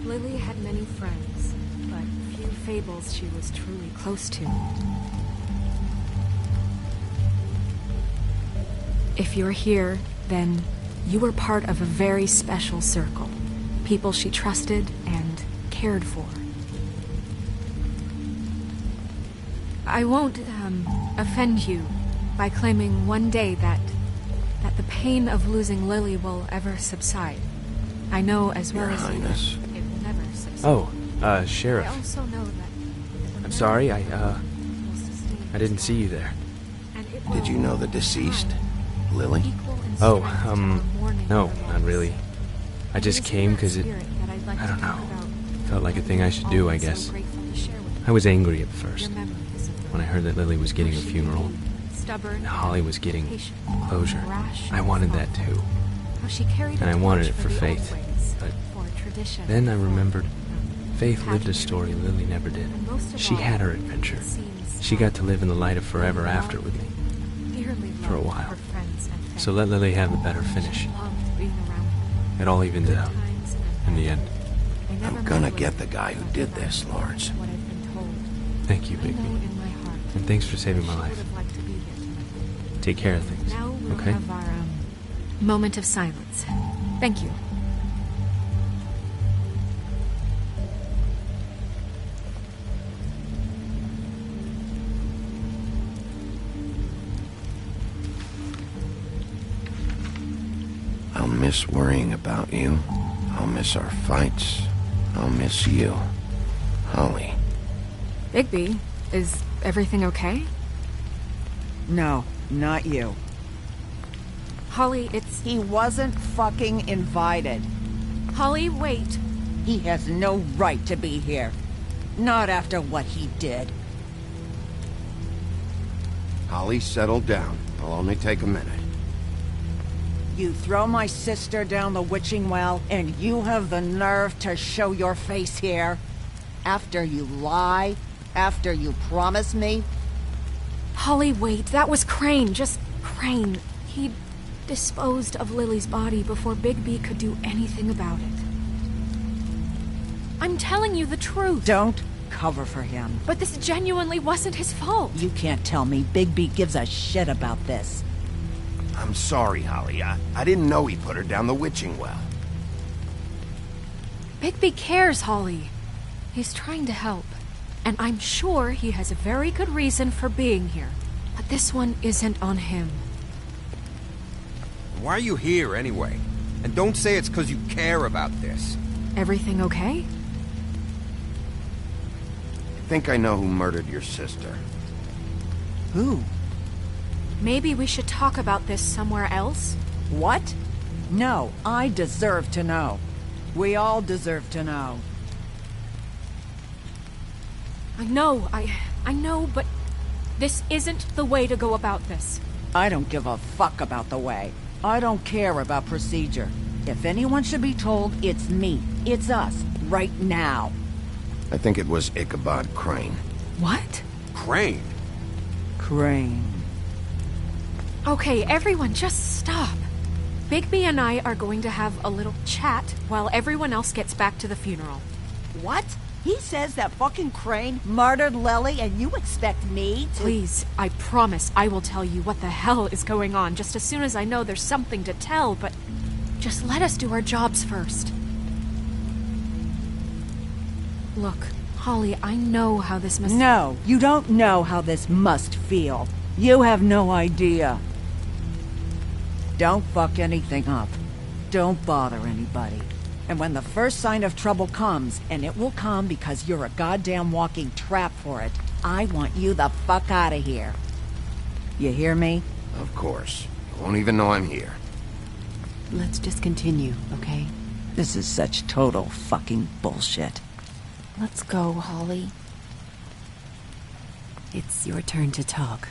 Lily had many friends, but few fables she was truly close to. If you're here, then you were part of a very special circle. People she trusted and cared for. I won't, offend you by claiming one day that the pain of losing Lily will ever subside. I know as well as you that it will never subside. Oh, Sheriff. I also know that I'm sorry, I didn't see you there. Did you know the deceased, Lily? Oh, no, not really. I just came because I don't know, felt like a thing I should do, I guess. I was angry at first, when I heard that Lily was getting a funeral, and Holly was getting closure. I wanted that too, and I wanted it for Faith, but then I remembered Faith lived a story Lily never did. She had her adventure. She got to live in the light of forever after with me, for a while. So let Lily have the better finish. It all evens out, in the end. I'm gonna get the guy who did this, Lawrence. Thank you, Big B. And thanks for saving my life. Take care of things, okay? Have our moment of silence. Thank you. I'll miss worrying about you. I'll miss our fights. I'll miss you. Holly. Big B, is everything okay? No, not you. Holly, it's... He wasn't fucking invited. Holly, wait. He has no right to be here. Not after what he did. Holly, settle down. I'll only take a minute. You throw my sister down the witching well, and you have the nerve to show your face here? After you lie? After you promise me? Holly, wait. That was Crane. Just Crane. He disposed of Lily's body before Big B could do anything about it. I'm telling you the truth. Don't cover for him. But this genuinely wasn't his fault. You can't tell me Big B gives a shit about this. I'm sorry, Holly. I didn't know he put her down the witching well. Big B cares, Holly. He's trying to help. And I'm sure he has a very good reason for being here. But this one isn't on him. Why are you here, anyway? And don't say it's because you care about this. Everything okay? I think I know who murdered your sister. Who? Maybe we should talk about this somewhere else? What? No, I deserve to know. We all deserve to know. I know, but this isn't the way to go about this. I don't give a fuck about the way. I don't care about procedure. If anyone should be told, it's me. It's us. Right now. I think it was Ichabod Crane. What? Crane? Crane. Okay, everyone, just stop. Big B and I are going to have a little chat while everyone else gets back to the funeral. What? He says that fucking Crane murdered Lily and you expect me to— Please, I promise I will tell you what the hell is going on just as soon as I know there's something to tell, but just let us do our jobs first. Look, Holly, I know how this must— No, you don't know how this must feel. You have no idea. Don't fuck anything up. Don't bother anybody. And when the first sign of trouble comes, and it will come because you're a goddamn walking trap for it, I want you the fuck out of here. You hear me? Of course. You won't even know I'm here. Let's just continue, okay? This is such total fucking bullshit. Let's go, Holly. It's your turn to talk.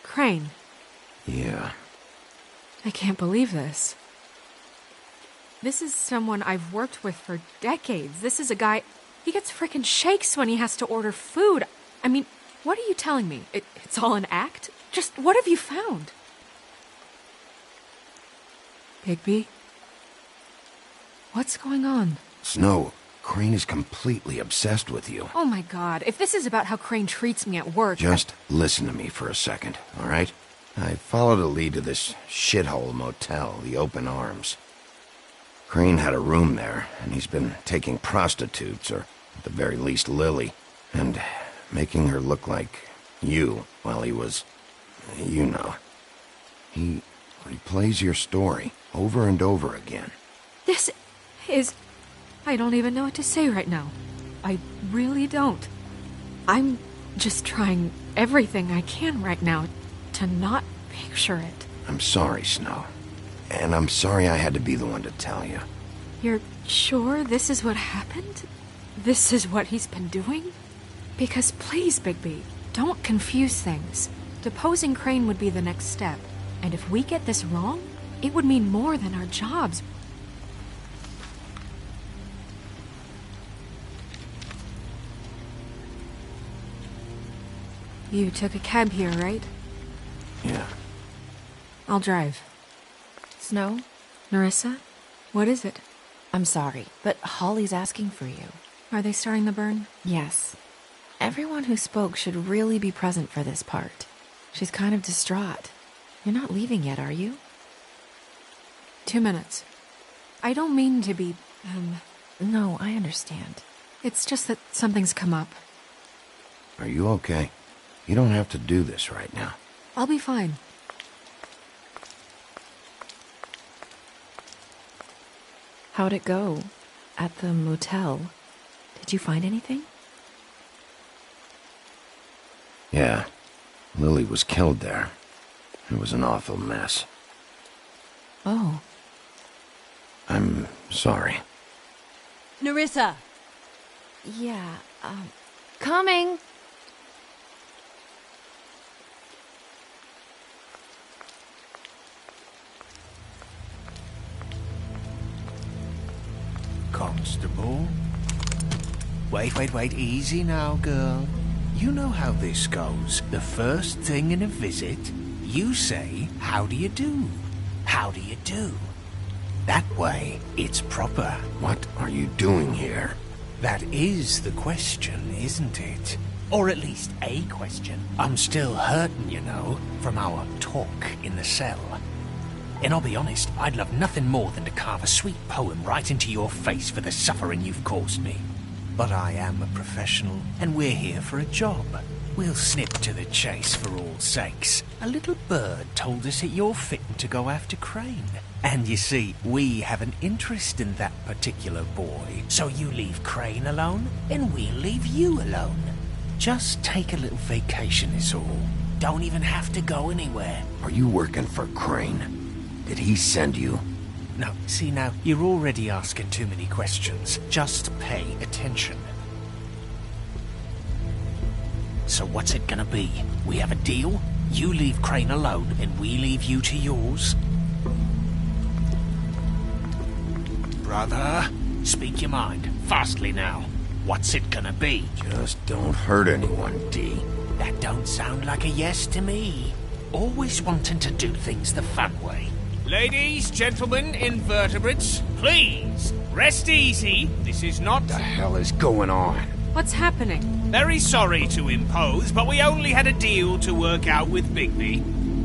Crane. Yeah. I can't believe this. This is someone I've worked with for decades. This is a guy... He gets frickin' shakes when he has to order food. I mean, what are you telling me? It's all an act? Just what have you found? Bigby? What's going on? Snow, Crane is completely obsessed with you. Oh my god, if this is about how Crane treats me at work... Just listen to me for a second, all right? I followed a lead to this shithole motel, the Open Arms. Crane had a room there, and he's been taking prostitutes, or at the very least Lily, and making her look like you while he was... you know. He replays your story over and over again. This is... I don't even know what to say right now. I really don't. I'm just trying everything I can right now to not picture it. I'm sorry, Snow. And I'm sorry I had to be the one to tell you. You're sure this is what happened? This is what he's been doing? Because please, Bigby, don't confuse things. Deposing Crane would be the next step. And if we get this wrong, it would mean more than our jobs. You took a cab here, right? Yeah. I'll drive. Snow? Nerissa? What is it? I'm sorry, but Holly's asking for you. Are they starting the burn? Yes. Everyone who spoke should really be present for this part. She's kind of distraught. You're not leaving yet, are you? 2 minutes. I don't mean to be, No, I understand. It's just that something's come up. Are you okay? You don't have to do this right now. I'll be fine. How'd it go? At the motel? Did you find anything? Yeah. Lily was killed there. It was an awful mess. Oh. I'm sorry. Nerissa! Yeah, coming! Constable? Wait, easy now, girl. You know how this goes. The first thing in a visit, you say, how do you do? How do you do? That way, it's proper. What are you doing here? That is the question, isn't it? Or at least a question. I'm still hurting, you know, from our talk in the cell. And I'll be honest, I'd love nothing more than to carve a sweet poem right into your face for the suffering you've caused me. But I am a professional, and we're here for a job. We'll snip to the chase for all sakes. A little bird told us that you're fitting to go after Crane. And you see, we have an interest in that particular boy. So you leave Crane alone, and we'll leave you alone. Just take a little vacation is all. Don't even have to go anywhere. Are you working for Crane? Did he send you? No, see now, you're already asking too many questions. Just pay attention. So what's it gonna be? We have a deal? You leave Crane alone, and we leave you to yours? Brother, speak your mind, fastly now. What's it gonna be? Just don't hurt anyone, D. That don't sound like a yes to me. Always wanting to do things the fun way. Ladies, gentlemen, invertebrates, please, rest easy. This is not... What the hell is going on? What's happening? Very sorry to impose, but we only had a deal to work out with Bigby.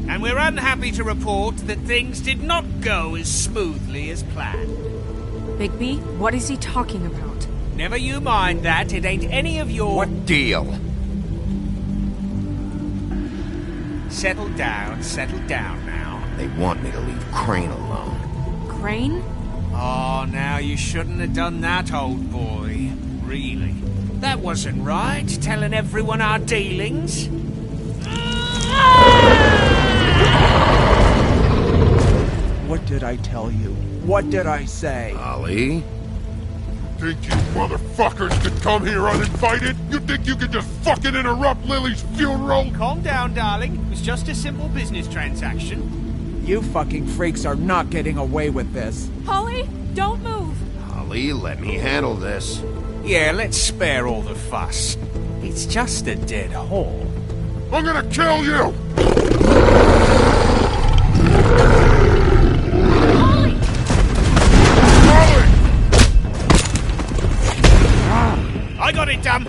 And we're unhappy to report that things did not go as smoothly as planned. Big B, what is he talking about? Never you mind that, it ain't any of your... What deal? Settle down now. They want me to leave Crane alone. Crane? Oh, now you shouldn't have done that, old boy. Really. That wasn't right, telling everyone our dealings. What did I tell you? What did I say? Ollie? Think you motherfuckers could come here uninvited? You think you could just fucking interrupt Lily's funeral? Calm down, darling. It was just a simple business transaction. You fucking freaks are not getting away with this. Holly, don't move! Ollie, let me handle this. Yeah, let's spare all the fuss. It's just a dead hole. I'm gonna kill you! I got it, damn!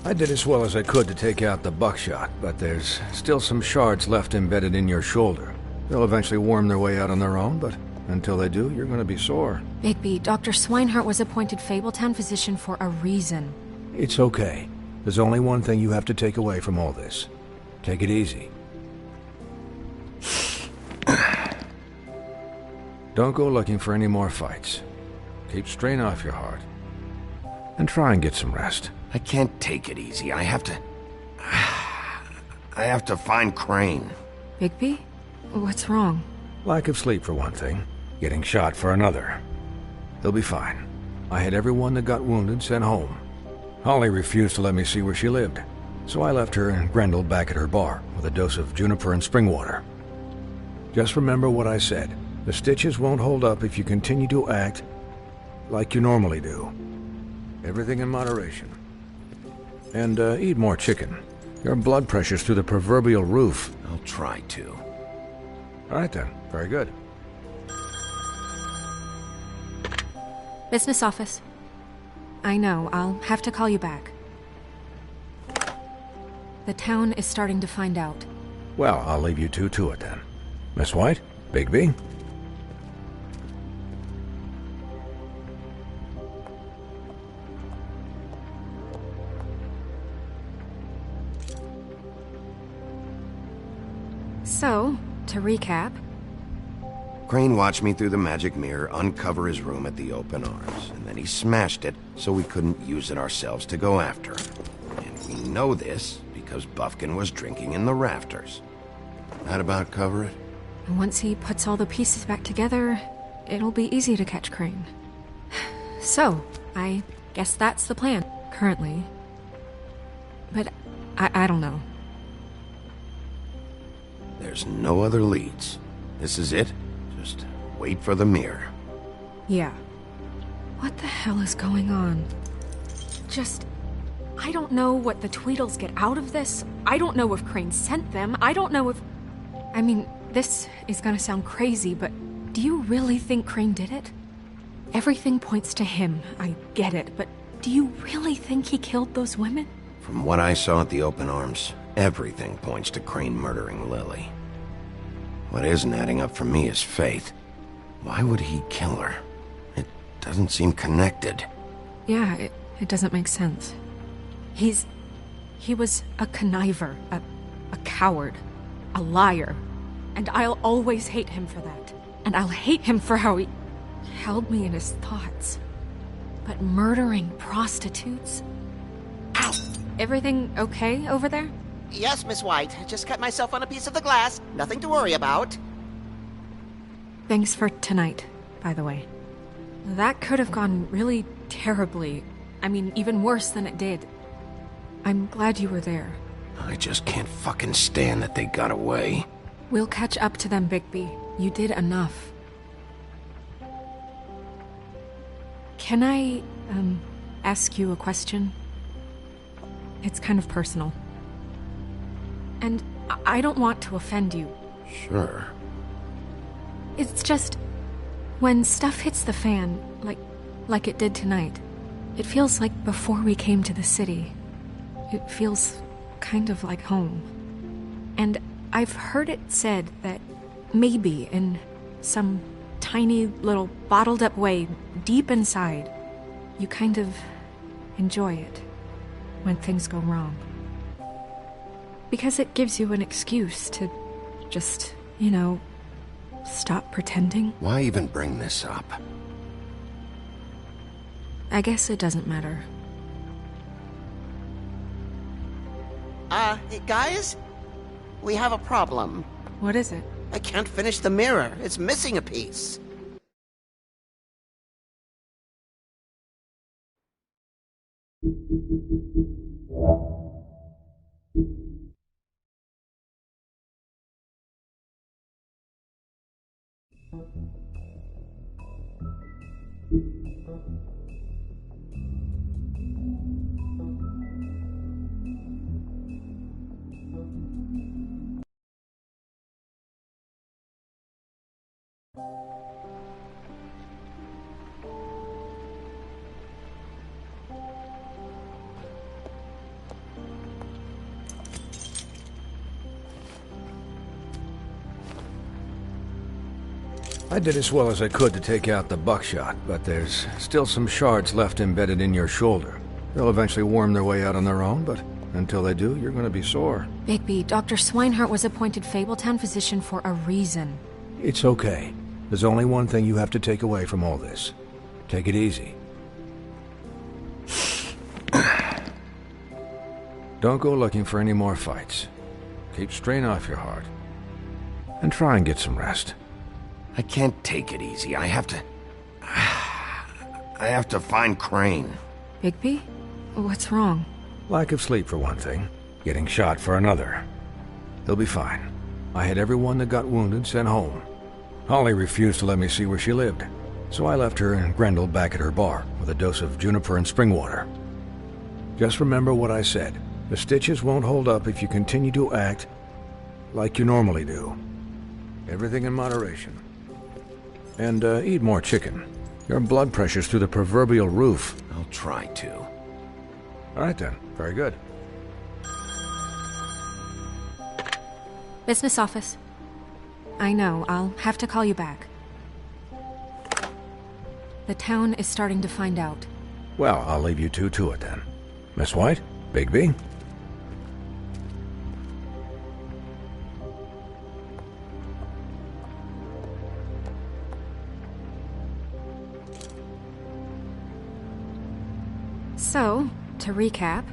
I did as well as I could to take out the buckshot, but there's still some shards left embedded in your shoulder. They'll eventually worm their way out on their own, but until they do, you're gonna be sore. Big B, Dr. Swinehart was appointed Fabletown physician for a reason. It's okay. There's only one thing you have to take away from all this. Take it easy. Don't go looking for any more fights. Keep strain off your heart. And try and get some rest. I can't take it easy. I have to find Crane. Big B? What's wrong? Lack of sleep for one thing. Getting shot for another. He'll be fine. I had everyone that got wounded sent home. Holly refused to let me see where she lived, so I left her and Grendel back at her bar with a dose of juniper and spring water. Just remember what I said. The stitches won't hold up if you continue to act like you normally do. Everything in moderation. And eat more chicken. Your blood pressure's through the proverbial roof. I'll try to. All right then. Very good. Business office. I know, I'll have to call you back. The town is starting to find out. Well, I'll leave you two to it then. Miss White, Big B. So, to recap... Crane watched me through the magic mirror uncover his room at the open arms, and then he smashed it so we couldn't use it ourselves to go after him. And we know this because Buffkin was drinking in the rafters. That about cover it? Once he puts all the pieces back together, it'll be easy to catch Crane. So, I guess that's the plan, currently. But I don't know. There's no other leads. This is it. Just wait for the mirror. Yeah. What the hell is going on? Just I don't know what the Tweedles get out of this. I don't know if Crane sent them. I don't know if... I mean, this is gonna sound crazy, but do you really think Crane did it? Everything points to him, I get it, but do you really think he killed those women? From what I saw at the open arms, everything points to Crane murdering Lily. What isn't adding up for me is Faith. Why would he kill her? It doesn't seem connected. Yeah, it doesn't make sense. He was a conniver, a coward, a liar. And I'll always hate him for that. And I'll hate him for how he held me in his thoughts. But murdering prostitutes? Ow! Everything okay over there? Yes, Miss White. Just cut myself on a piece of the glass. Nothing to worry about. Thanks for tonight, by the way. That could have gone really terribly. I mean, even worse than it did. I'm glad you were there. I just can't fucking stand that they got away. We'll catch up to them, Bigby. You did enough. Can I, ask you a question? It's kind of personal. And I don't want to offend you. Sure. It's just... when stuff hits the fan, like it did tonight, it feels like before we came to the city. It feels kind of like home. And I've heard it said that maybe in some tiny little bottled up way deep inside, you kind of enjoy it when things go wrong. Because it gives you an excuse to just, stop pretending. Why even bring this up? I guess it doesn't matter. Guys? We have a problem. What is it? I can't finish the mirror. It's missing a piece. I did as well as I could to take out the buckshot, but there's still some shards left embedded in your shoulder. They'll eventually worm their way out on their own, but until they do, you're gonna be sore. Bigby, Dr. Swinehart was appointed Fabletown physician for a reason. It's okay. There's only one thing you have to take away from all this. Take it easy. Don't go looking for any more fights. Keep strain off your heart. And try and get some rest. I can't take it easy. I have to find Crane. Bigby? What's wrong? Lack of sleep for one thing. Getting shot for another. He'll be fine. I had everyone that got wounded sent home. Holly refused to let me see where she lived, so I left her and Grendel back at her bar with a dose of juniper and spring water. Just remember what I said. The stitches won't hold up if you continue to act like you normally do. Everything in moderation. And eat more chicken. Your blood pressure's through the proverbial roof. I'll try to. All right then. Very good. Business office. I know, I'll have to call you back. The town is starting to find out. Well, I'll leave you two to it then. Miss White? Bigby? So, to recap...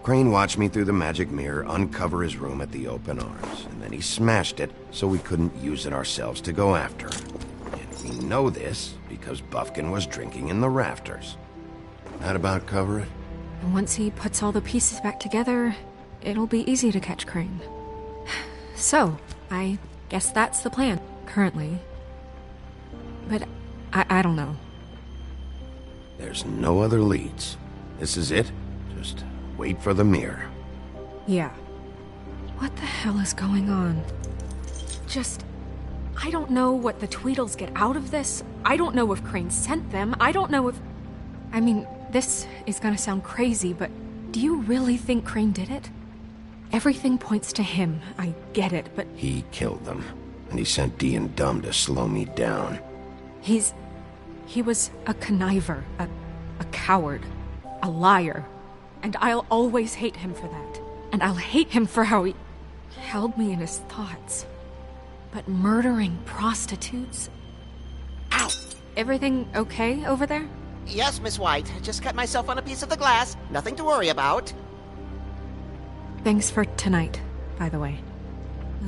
Crane watched me through the magic mirror uncover his room at the open arms, and then he smashed it so we couldn't use it ourselves to go after him. And we know this because Buffkin was drinking in the rafters. That about cover it? And once he puts all the pieces back together, it'll be easy to catch Crane. So, I guess that's the plan, currently. But I don't know. There's no other leads. This is it? Just wait for the mirror. Yeah. What the hell is going on? I don't know what the Tweedles get out of this. I don't know if Crane sent them. I don't know if... I mean, this is gonna sound crazy, but do you really think Crane did it? Everything points to him. I get it, but... He killed them, and he sent D and Dumb to slow me down. He was a conniver, a coward, a liar. And I'll always hate him for that. And I'll hate him for how he held me in his thoughts. But murdering prostitutes? Ow! Everything okay over there? Yes, Miss White. Just cut myself on a piece of the glass. Nothing to worry about. Thanks for tonight, by the way.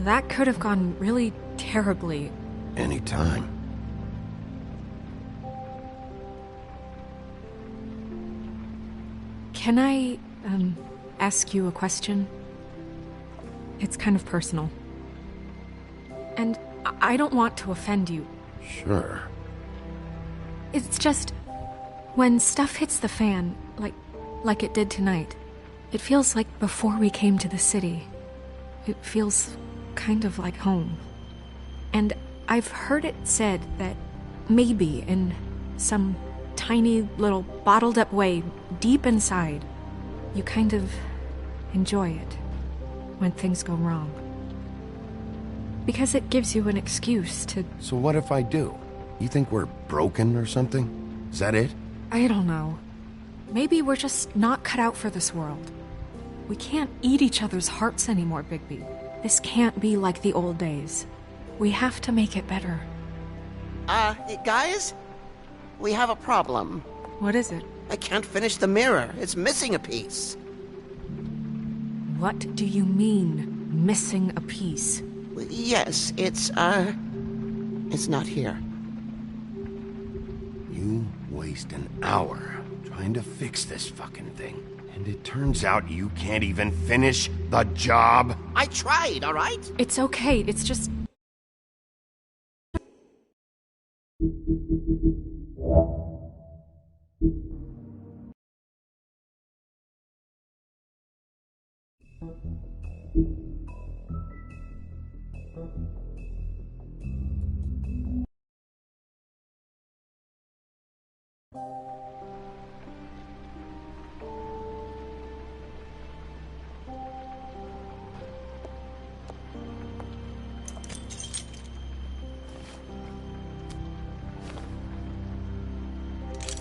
That could have gone really terribly. Anytime. Can I, ask you a question? It's kind of personal. And I don't want to offend you. Sure. It's just... when stuff hits the fan, like it did tonight, it feels like before we came to the city. It feels kind of like home. And I've heard it said that maybe in some tiny little bottled up way deep inside, you kind of enjoy it when things go wrong. Because it gives you an excuse to... So what if I do? You think we're broken or something? Is that it? I don't know. Maybe we're just not cut out for this world. We can't eat each other's hearts anymore, Bigby. This can't be like the old days. We have to make it better. Guys? We have a problem. What is it? I can't finish the mirror. It's missing a piece. What do you mean, missing a piece? Yes, it's not here. You waste an hour trying to fix this fucking thing, and it turns out you can't even finish the job? I tried, all right? It's okay, it's just...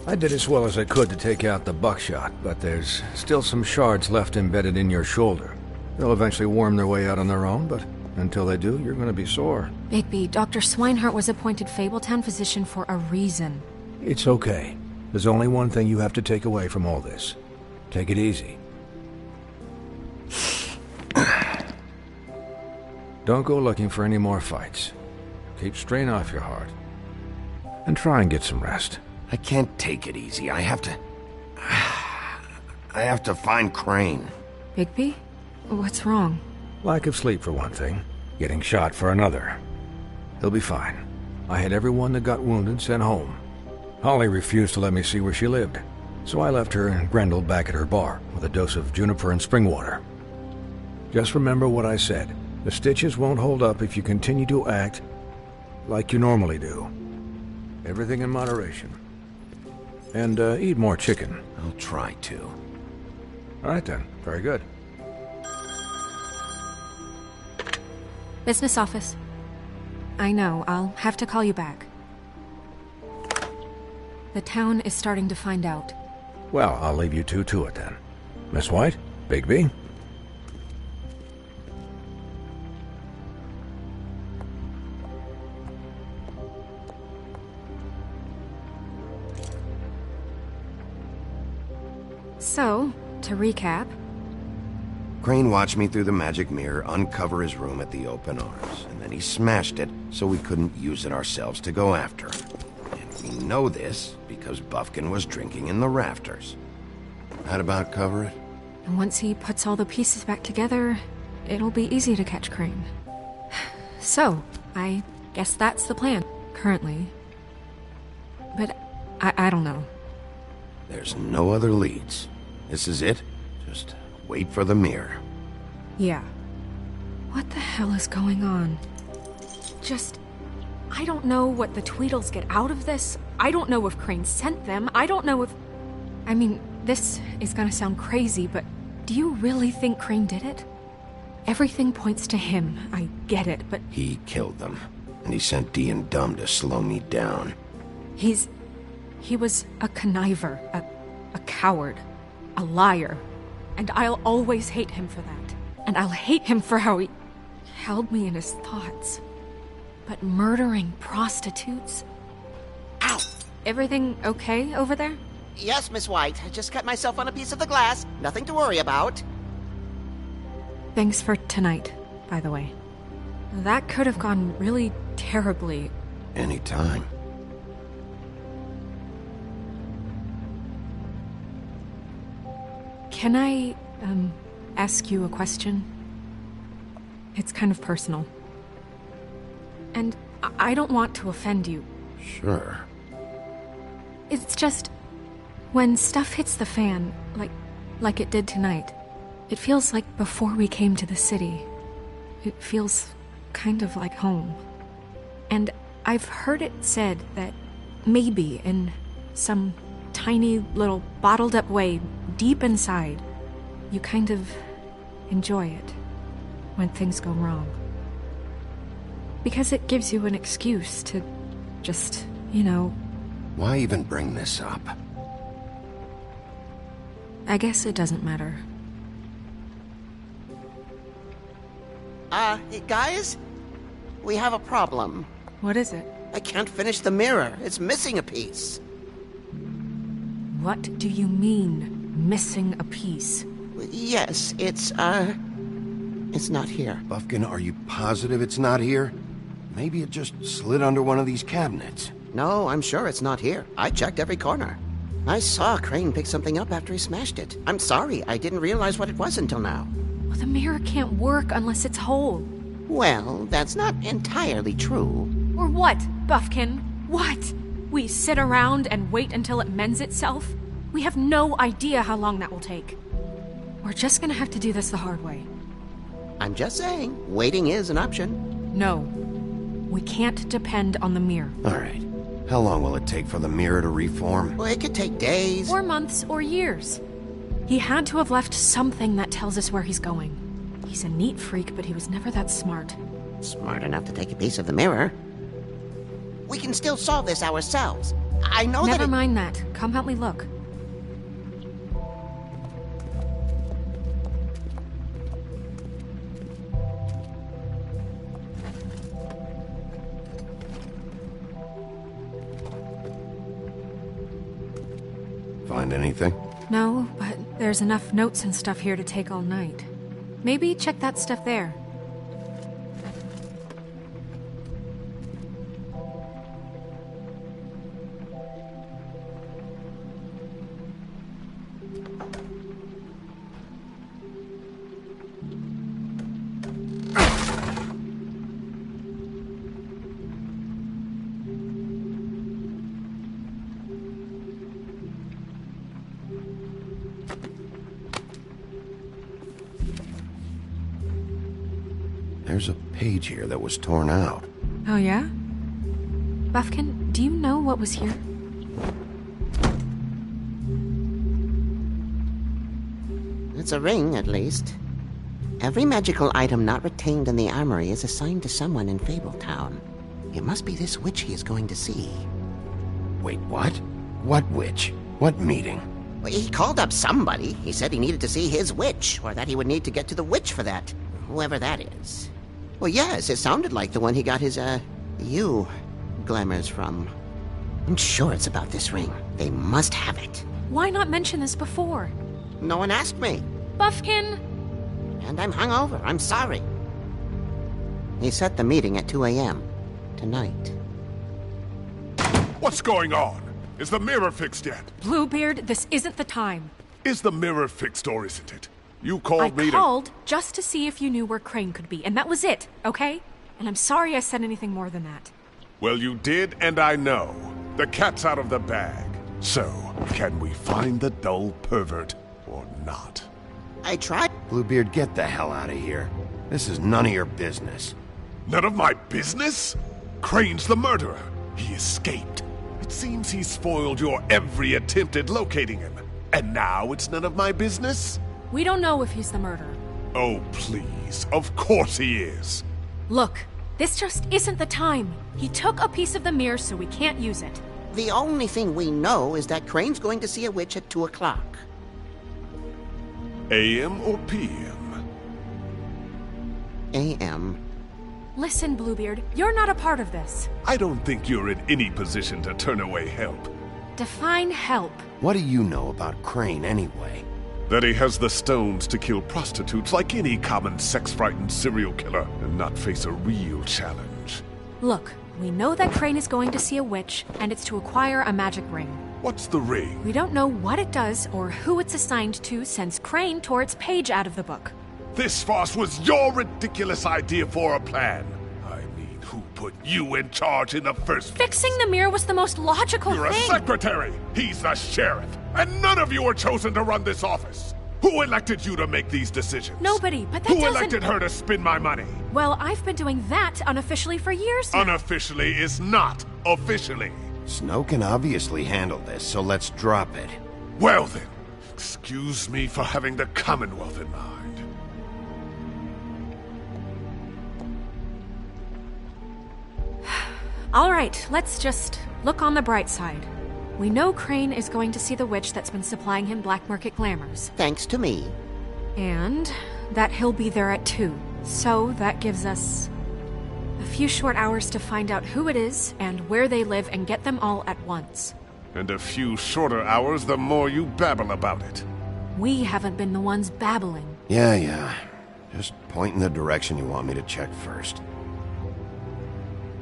I did as well as I could to take out the buckshot, but there's still some shards left embedded in your shoulder. They'll eventually worm their way out on their own, but until they do, you're gonna be sore. Bigby, Dr. Swinehart was appointed Fabletown physician for a reason. It's okay. There's only one thing you have to take away from all this. Take it easy. Don't go looking for any more fights. Keep strain off your heart. And try and get some rest. I can't take it easy. I have to find Crane. Bigby? What's wrong? Lack of sleep for one thing. Getting shot for another. He'll be fine. I had everyone that got wounded sent home. Holly refused to let me see where she lived, so I left her and Grendel back at her bar with a dose of juniper and spring water. Just remember what I said. The stitches won't hold up if you continue to act like you normally do. Everything in moderation. And eat more chicken. I'll try to. All right then. Very good. Business office. I know, I'll have to call you back. The town is starting to find out. Well, I'll leave you two to it then. Miss White? Bigby? So, to recap... Crane watched me through the magic mirror uncover his room at the open arms, and then he smashed it so we couldn't use it ourselves to go after him. And we know this because Buffkin was drinking in the rafters. That about cover it? And once he puts all the pieces back together, it'll be easy to catch Crane. So, I guess that's the plan, currently. But I don't know. There's no other leads. This is it? Just wait for the mirror. Yeah. What the hell is going on? I don't know what the Tweedles get out of this. I don't know if Crane sent them. I don't know if... I mean, this is gonna sound crazy, but do you really think Crane did it? Everything points to him. I get it, but... He killed them, and he sent Dee and Dumb to slow me down. He was a conniver, a coward, a liar, and I'll always hate him for that. And I'll hate him for how he held me in his thoughts. But murdering prostitutes? Ow! Everything okay over there? Yes, Miss White. I just cut myself on a piece of the glass. Nothing to worry about. Thanks for tonight, by the way. That could have gone really terribly. Anytime. Can I, ask you a question? It's kind of personal. And I don't want to offend you. Sure. It's just... when stuff hits the fan, like it did tonight, it feels like before we came to the city. It feels kind of like home. And I've heard it said that maybe in some tiny little bottled up way deep inside, you kind of enjoy it when things go wrong. Because it gives you an excuse to just, Why even bring this up? I guess it doesn't matter. Guys? We have a problem. What is it? I can't finish the mirror. It's missing a piece. What do you mean, missing a piece? Yes, it's not here. Buffkin, are you positive it's not here? Maybe it just slid under one of these cabinets. No, I'm sure it's not here. I checked every corner. I saw Crane pick something up after he smashed it. I'm sorry, I didn't realize what it was until now. Well, the mirror can't work unless it's whole. Well, that's not entirely true. Or what, Buffkin? What? We sit around and wait until it mends itself? We have no idea how long that will take. We're just gonna have to do this the hard way. I'm just saying, waiting is an option. No. We can't depend on the mirror. All right. How long will it take for the mirror to reform? Well, it could take days. Or months, or years. He had to have left something that tells us where he's going. He's a neat freak, but he was never that smart. Smart enough to take a piece of the mirror. We can still solve this ourselves. I know Never mind that. Come help me look. Find anything? No, but there's enough notes and stuff here to take all night. Maybe check that stuff there. There's a page here that was torn out. Oh, yeah? Buffkin, do you know what was here? It's a ring, at least. Every magical item not retained in the armory is assigned to someone in Fabletown. It must be this witch he is going to see. Wait, what? What witch? What meeting? Well, he called up somebody. He said he needed to see his witch, or that he would need to get to the witch for that. Whoever that is. Well, yes, it sounded like the one he got his, glamours from. I'm sure it's about this ring. They must have it. Why not mention this before? No one asked me. Buffkin! And I'm hungover. I'm sorry. He set the meeting at 2 a.m. tonight. What's going on? Is the mirror fixed yet? Bluebeard, this isn't the time. Is the mirror fixed or isn't it? You called me I called just to see if you knew where Crane could be, and that was it, okay? And I'm sorry I said anything more than that. Well, you did, and I know. The cat's out of the bag. So, can we find the dull pervert or not? I tried. Bluebeard, get the hell out of here. This is none of your business. None of my business? Crane's the murderer. He escaped. It seems he spoiled your every attempt at locating him. And now it's none of my business? We don't know if he's the murderer. Oh, please. Of course he is. Look, this just isn't the time. He took a piece of the mirror, so we can't use it. The only thing we know is that Crane's going to see a witch at 2 o'clock. AM or PM? AM. Listen, Bluebeard, you're not a part of this. I don't think you're in any position to turn away help. Define help. What do you know about Crane, anyway? That he has the stones to kill prostitutes like any common sex-frightened serial killer and not face a real challenge. Look, we know that Crane is going to see a witch, and it's to acquire a magic ring. What's the ring? We don't know what it does or who it's assigned to since Crane tore its page out of the book. This farce was your ridiculous idea for a plan. I mean, who put you in charge in the first place? Fixing the mirror was the most logical You're thing. a secretary. He's the sheriff. And none of you were chosen to run this office. Who elected you to make these decisions? Nobody, but that Who doesn't... elected her to spend my money? Well, I've been doing that unofficially for years now. Unofficially is not officially. Snow can obviously handle this, so let's drop it. Well then, excuse me for having the Commonwealth in mind. All right, let's just look on the bright side. We know Crane is going to see the witch that's been supplying him black market glamours. Thanks to me. And that he'll be there at 2. So that gives us a few short hours to find out who it is and where they live and get them all at once. And a few shorter hours the more you babble about it. We haven't been the ones babbling. Yeah. Just point in the direction you want me to check first.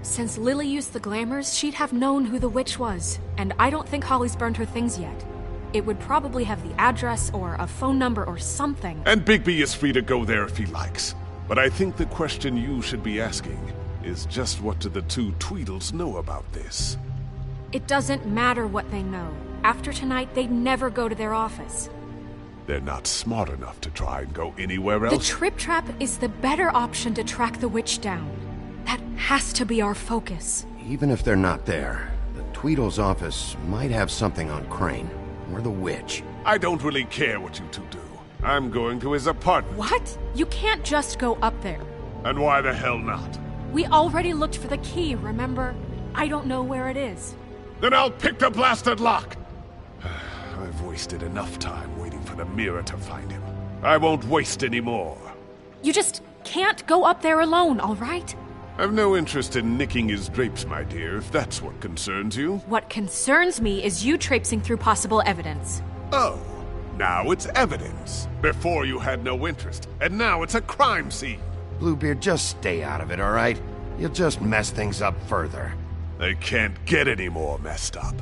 Since Lily used the glamours, she'd have known who the witch was, and I don't think Holly's burned her things yet. It would probably have the address or a phone number or something. And Bigby is free to go there if he likes. But I think the question you should be asking is just what do the two Tweedles know about this? It doesn't matter what they know. After tonight, they'd never go to their office. They're not smart enough to try and go anywhere else. The Trip Trap is the better option to track the witch down. That has to be our focus. Even if they're not there, the Tweedle's office might have something on Crane, or the witch. I don't really care what you two do. I'm going to his apartment. What? You can't just go up there. And why the hell not? We already looked for the key, remember? I don't know where it is. Then I'll pick the blasted lock! I've wasted enough time waiting for the mirror to find him. I won't waste any more. You just can't go up there alone, all right? I've no interest in nicking his drapes, my dear, if that's what concerns you. What concerns me is you traipsing through possible evidence. Oh, now it's evidence. Before you had no interest, and now it's a crime scene. Bluebeard, just stay out of it, all right? You'll just mess things up further. They can't get any more messed up.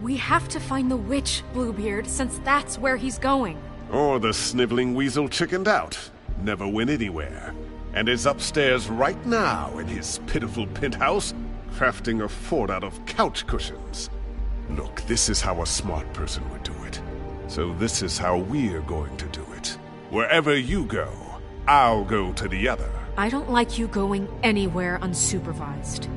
We have to find the witch, Bluebeard, since that's where he's going. Or the sniveling weasel chickened out. Never went anywhere. And is upstairs right now in his pitiful penthouse, crafting a fort out of couch cushions. Look, this is how a smart person would do it. So this is how we're going to do it. Wherever you go, I'll go to the other. I don't like you going anywhere unsupervised.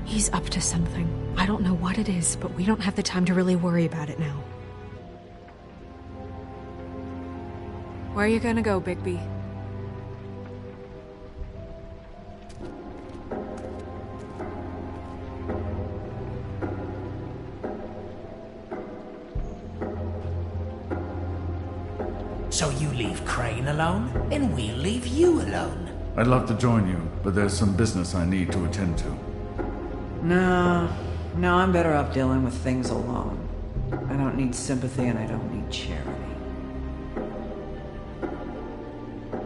He's up to something. I don't know what it is, but we don't have the time to really worry about it now. Where are you gonna go, Bigby? So you leave Crane alone, and we'll leave you alone. I'd love to join you, but there's some business I need to attend to. No, I'm better off dealing with things alone. I don't need sympathy and I don't need charity.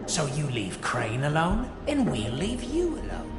So you leave Crane alone, and we'll leave you alone.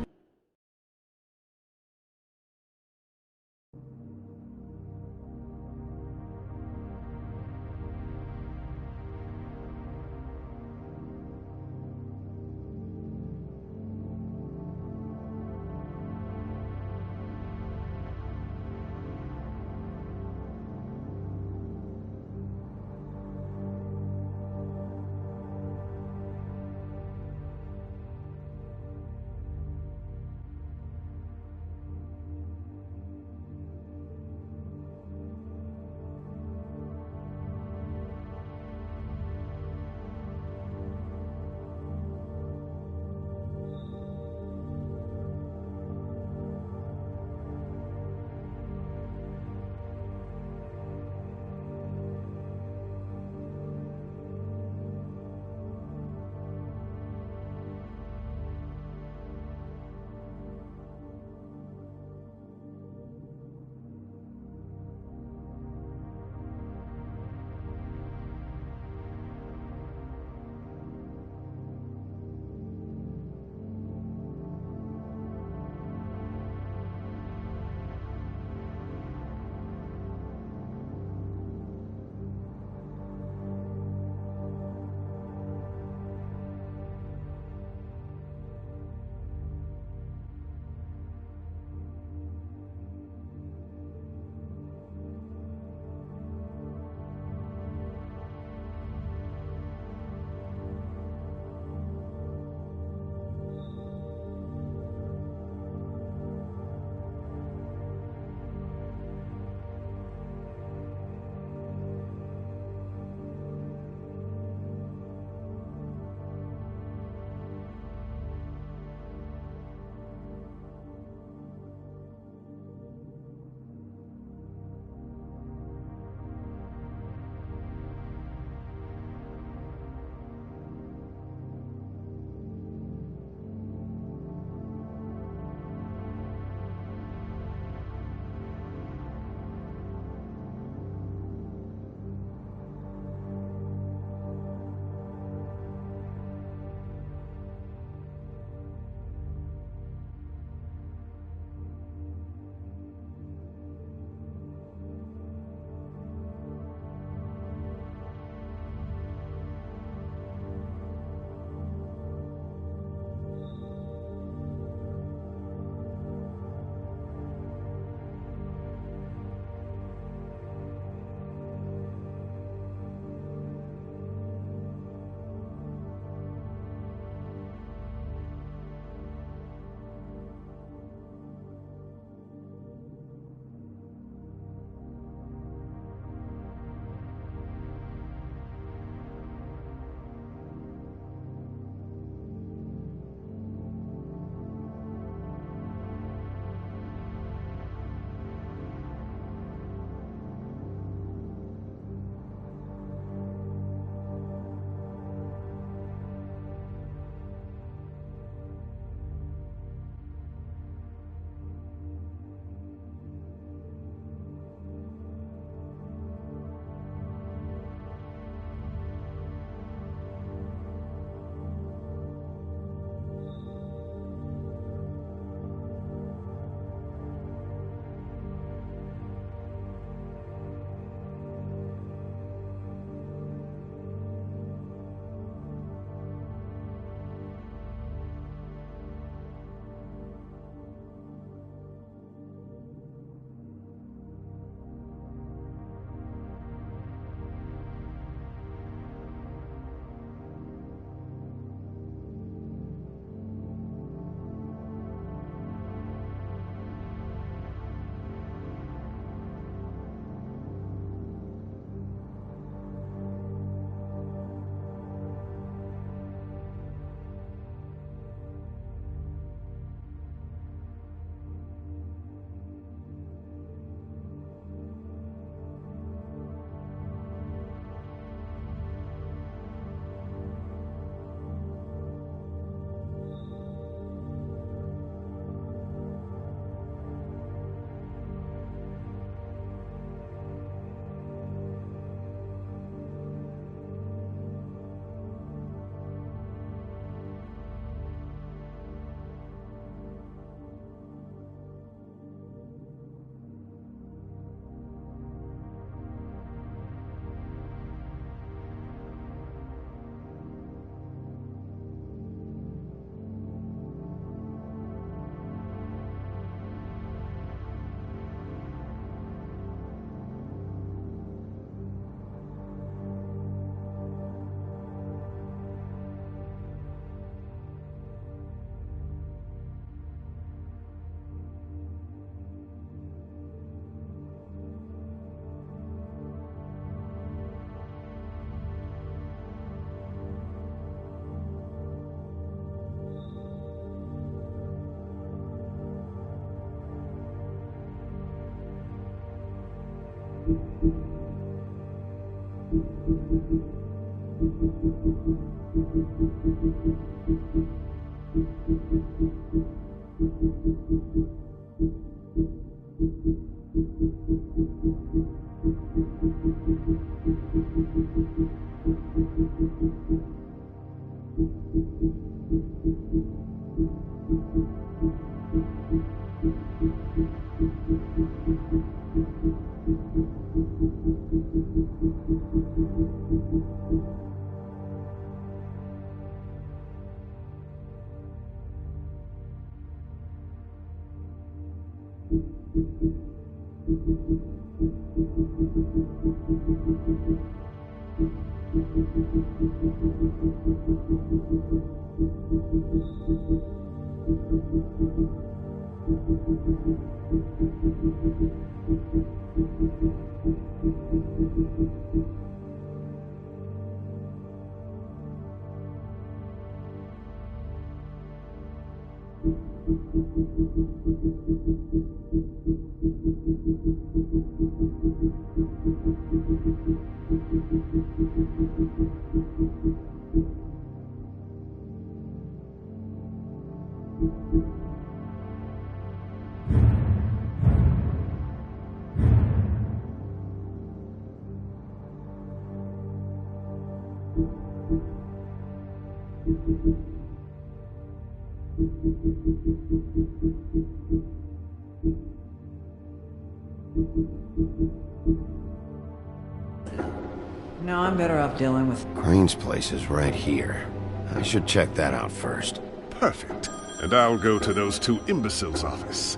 No, I'm better off dealing with... Crane's place is right here. I should check that out first. Perfect. And I'll go to those two imbeciles' office.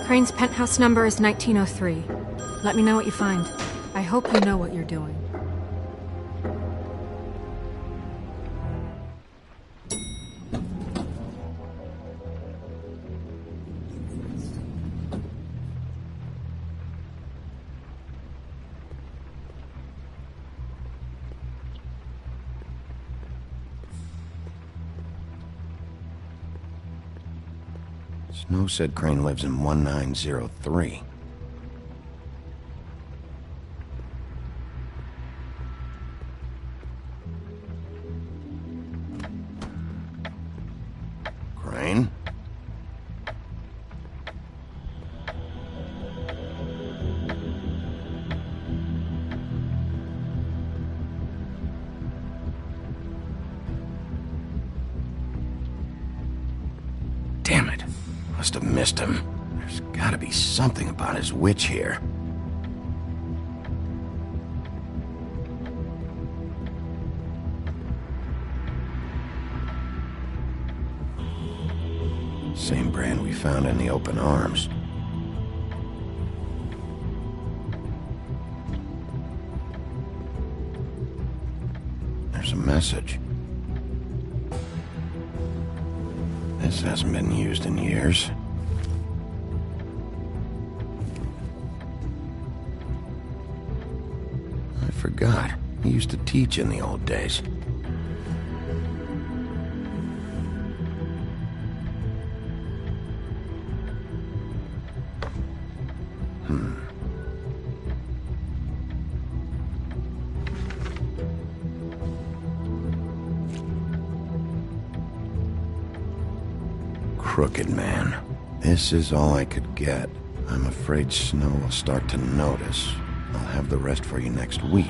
Crane's penthouse number is 1903. Let me know what you find. I hope you know what you're doing. Snow said Crane lives in 1903. Crane? Damn it. Must have missed him. There's gotta be something about his witch here. Same brand we found in the open arms. There's a message. This hasn't been used in years. I forgot. He used to teach in the old days. Crooked man. This is all I could get. I'm afraid Snow will start to notice. I'll have the rest for you next week.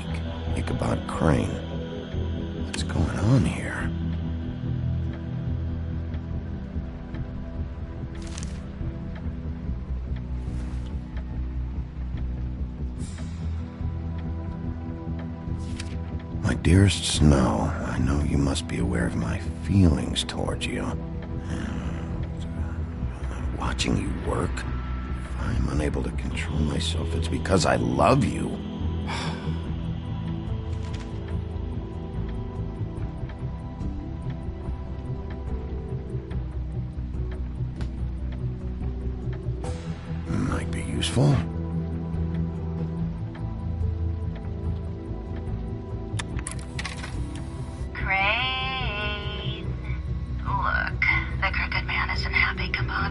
Ichabod Crane. What's going on here? My dearest Snow, I know you must be aware of my feelings towards you. Watching you work, if I'm unable to control myself, it's because I love you. Might be useful.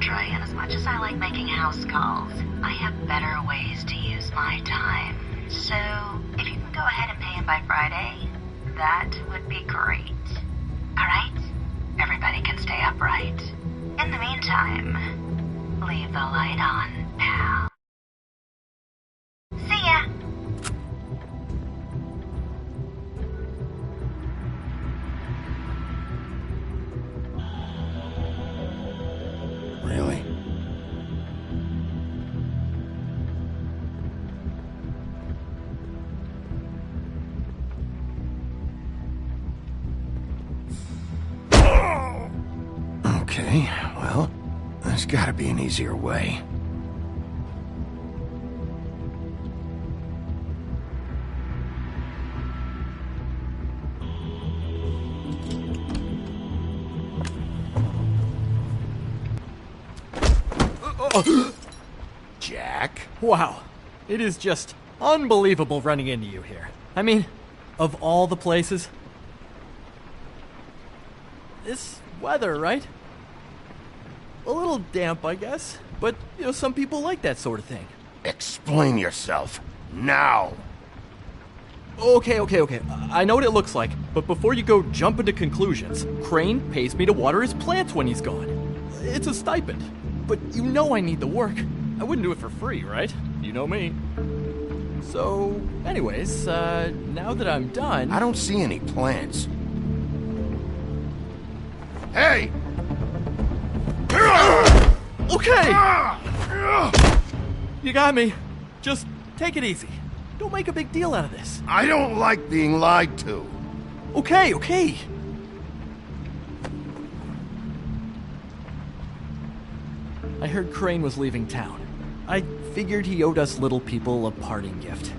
And as much as I like making house calls, I have better ways to use my time. So, if you can go ahead and pay him by Friday, that would be great. Alright? Everybody can stay upright. In the meantime, leave the light on, pal. See ya! Really? Okay, well, there's gotta be an easier way. Jack? Wow. It is just unbelievable running into you here. I mean, of all the places. This weather, right? A little damp, I guess. But, some people like that sort of thing. Explain yourself. Now! Okay. I know what it looks like, but before you go jumping to conclusions, Crane pays me to water his plants when he's gone. It's a stipend. But I need the work. I wouldn't do it for free, right? You know me. So, anyways, now that I'm done... I don't see any plants. Hey! Okay! You got me. Just take it easy. Don't make a big deal out of this. I don't like being lied to. Okay. I heard Crane was leaving town. I figured he owed us little people a parting gift.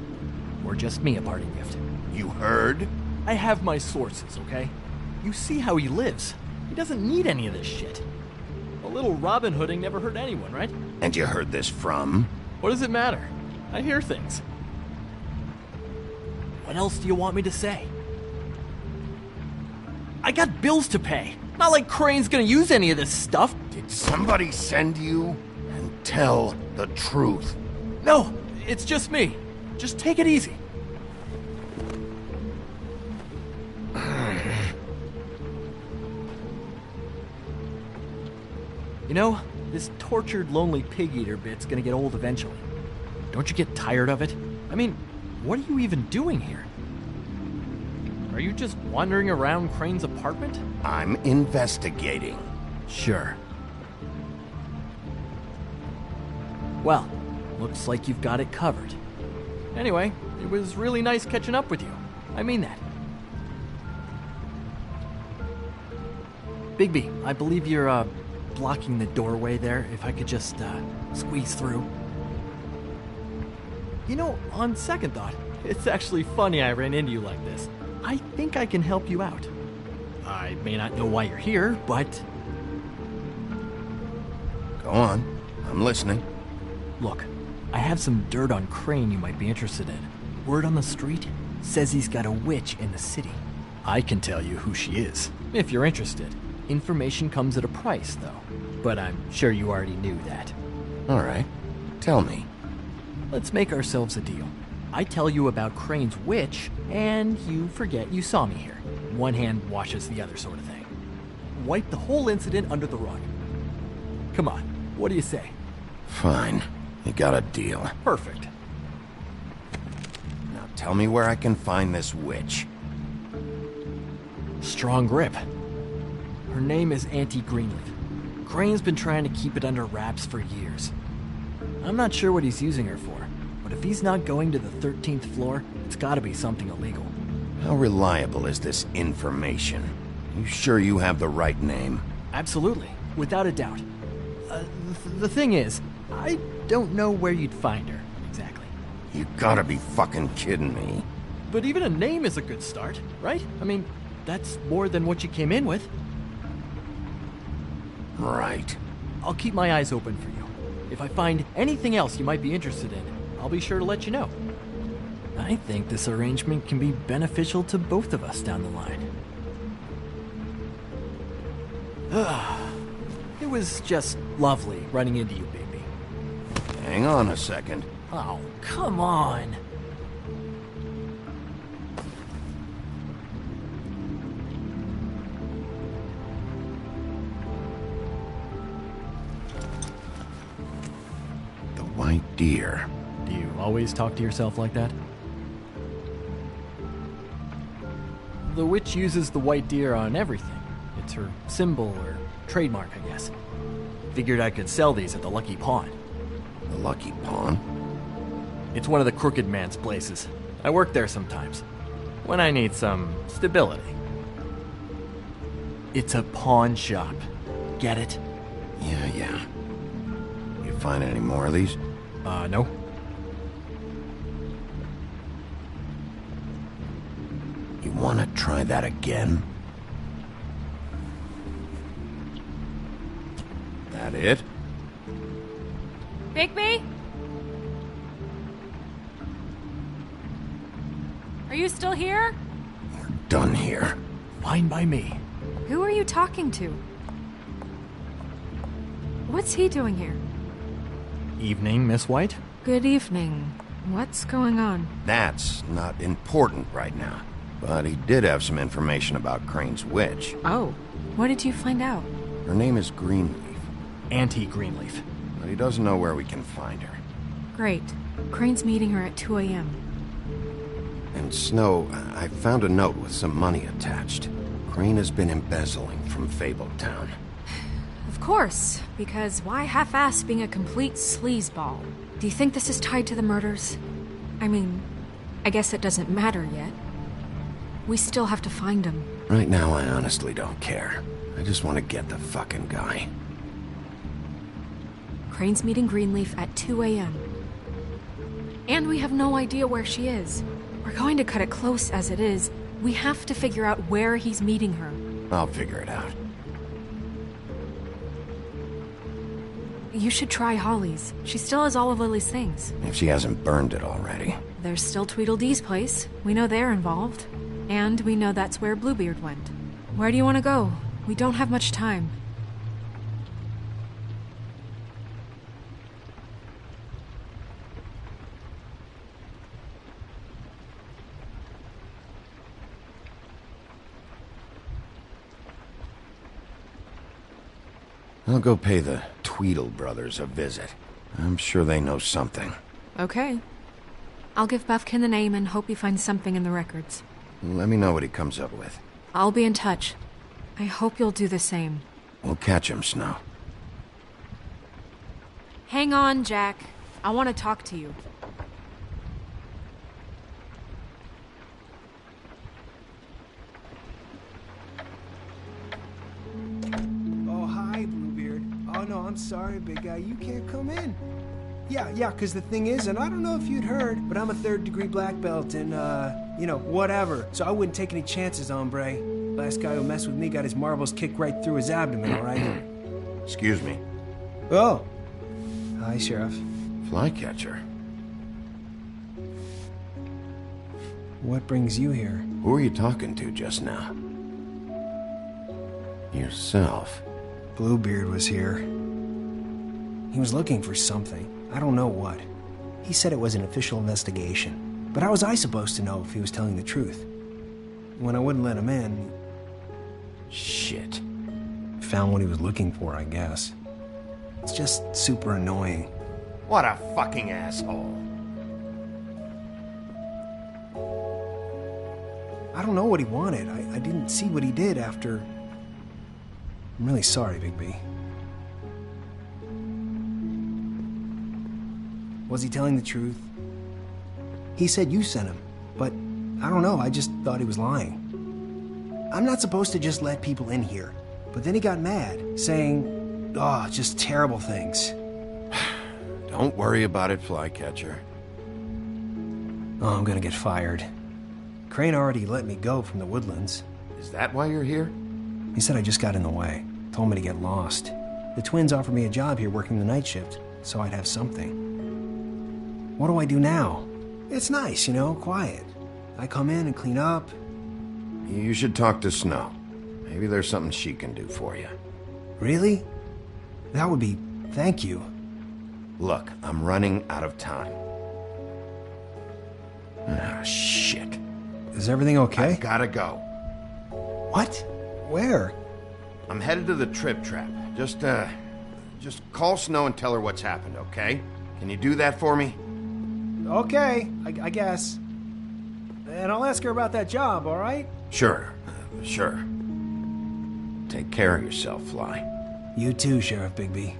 Or just me a parting gift. You heard? I have my sources, okay? You see how he lives. He doesn't need any of this shit. A little Robin Hooding never hurt anyone, right? And you heard this from? What does it matter? I hear things. What else do you want me to say? I got bills to pay. Not like Crane's gonna use any of this stuff. Did somebody send you? And tell the truth. No, it's just me. Just take it easy. This tortured, lonely pig-eater bit's gonna get old eventually. Don't you get tired of it? I mean, what are you even doing here? Are you just wandering around Crane's apartment? I'm investigating. Sure. Well, looks like you've got it covered. Anyway, it was really nice catching up with you. I mean that. Bigby, I believe you're, blocking the doorway there, if I could just, squeeze through. On second thought, it's actually funny I ran into you like this. I think I can help you out. I may not know why you're here, but... Go on. I'm listening. Look, I have some dirt on Crane you might be interested in. Word on the street says he's got a witch in the city. I can tell you who she is, if you're interested. Information comes at a price, though. But I'm sure you already knew that. All right. Tell me. Let's make ourselves a deal. I tell you about Crane's witch, and you forget you saw me here. One hand washes the other sort of thing. Wipe the whole incident under the rug. Come on, what do you say? Fine. You got a deal. Perfect. Now tell me where I can find this witch. Strong grip. Her name is Auntie Greenleaf. Crane's been trying to keep it under wraps for years. I'm not sure what he's using her for, but if he's not going to the 13th floor, it's gotta be something illegal. How reliable is this information? You sure you have the right name? Absolutely, without a doubt. The thing is, I don't know where you'd find her, exactly. You gotta be fucking kidding me. But even a name is a good start, right? I mean, that's more than what you came in with. Right. I'll keep my eyes open for you. If I find anything else you might be interested in, I'll be sure to let you know. I think this arrangement can be beneficial to both of us down the line. It was just lovely running into you, baby. Hang on a second. Oh, come on. white deer. Do you always talk to yourself like that? The witch uses the white deer on everything. It's her symbol or trademark, I guess. Figured I could sell these at the Lucky Pawn. The Lucky Pawn? It's one of the crooked man's places. I work there sometimes, when I need some stability. It's a pawn shop. Get it? Yeah. You find any more of these? No. You want to try that again? That it? Bigby? Are you still here? We're done here. Fine by me. Who are you talking to? What's he doing here? Evening, Miss White? Good evening. What's going on? That's not important right now. But he did have some information about Crane's witch. Oh, what did you find out? Her name is Greenleaf. Auntie Greenleaf. But he doesn't know where we can find her. Great. Crane's meeting her at 2 a.m. And Snow, I found a note with some money attached. Crane has been embezzling from Fabletown. Of course, because why half-ass being a complete sleazeball? Do you think this is tied to the murders? I mean, I guess it doesn't matter yet. We still have to find him. Right now, I honestly don't care. I just want to get the fucking guy. Crane's meeting Greenleaf at 2 a.m. And we have no idea where she is. We're going to cut it close as it is. We have to figure out where he's meeting her. I'll figure it out. You should try Holly's. She still has all of Lily's things. If she hasn't burned it already. There's still Tweedledee's place. We know they're involved. And we know that's where Bluebeard went. Where do you want to go? We don't have much time. I'll go pay the Tweedle brothers a visit. I'm sure they know something. Okay. I'll give Buffkin the name and hope he finds something in the records. Let me know what he comes up with. I'll be in touch. I hope you'll do the same. We'll catch him, Snow. Hang on, Jack. I want to talk to you. Oh, hi, Bluebeard. Oh, no, I'm sorry, big guy. You can't come in. Yeah, because the thing is, and I don't know if you'd heard, but I'm a third-degree black belt and, whatever. So I wouldn't take any chances, hombre. Last guy who messed with me got his marbles kicked right through his abdomen, all right? Excuse me. Oh. Hi, Sheriff. Flycatcher. What brings you here? Who were you talking to just now? Yourself. Bluebeard was here. He was looking for something. I don't know what. He said it was an official investigation. But how was I supposed to know if he was telling the truth? When I wouldn't let him in... Shit. Found what he was looking for, I guess. It's just super annoying. What a fucking asshole. I don't know what he wanted. I didn't see what he did after... I'm really sorry, Bigby. Was he telling the truth? He said you sent him, but I don't know, I just thought he was lying. I'm not supposed to just let people in here, but then he got mad, saying, just terrible things. Don't worry about it, Flycatcher. Oh, I'm gonna get fired. Crane already let me go from the Woodlands. Is that why you're here? He said I just got in the way, told me to get lost. The twins offered me a job here working the night shift, so I'd have something. What do I do now? It's nice, quiet. I come in and clean up. You should talk to Snow. Maybe there's something she can do for you. Really? That would be... thank you. Look, I'm running out of time. Ah, shit. Is everything okay? I gotta go. What? Where? I'm headed to the Trip Trap. Just call Snow and tell her what's happened, okay? Can you do that for me? Okay, I guess. And I'll ask her about that job, all right? Sure, sure. Take care of yourself, Fly. You too, Sheriff Bigby.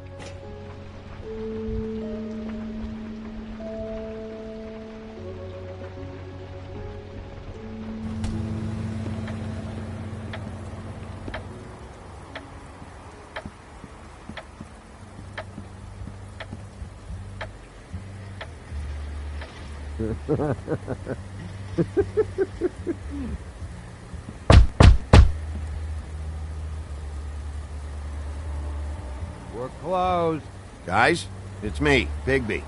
We're closed. Guys, it's me, Bigby.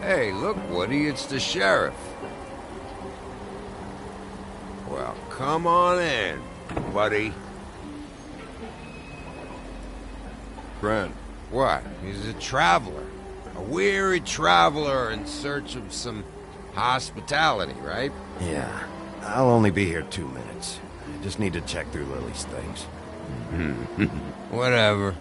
Hey, look, Woody, it's the sheriff. Well, come on in, buddy. Grant. What? He's a traveler. A weary traveler in search of some hospitality, right? Yeah, I'll only be here 2 minutes. I just need to check through Lily's things. Whatever.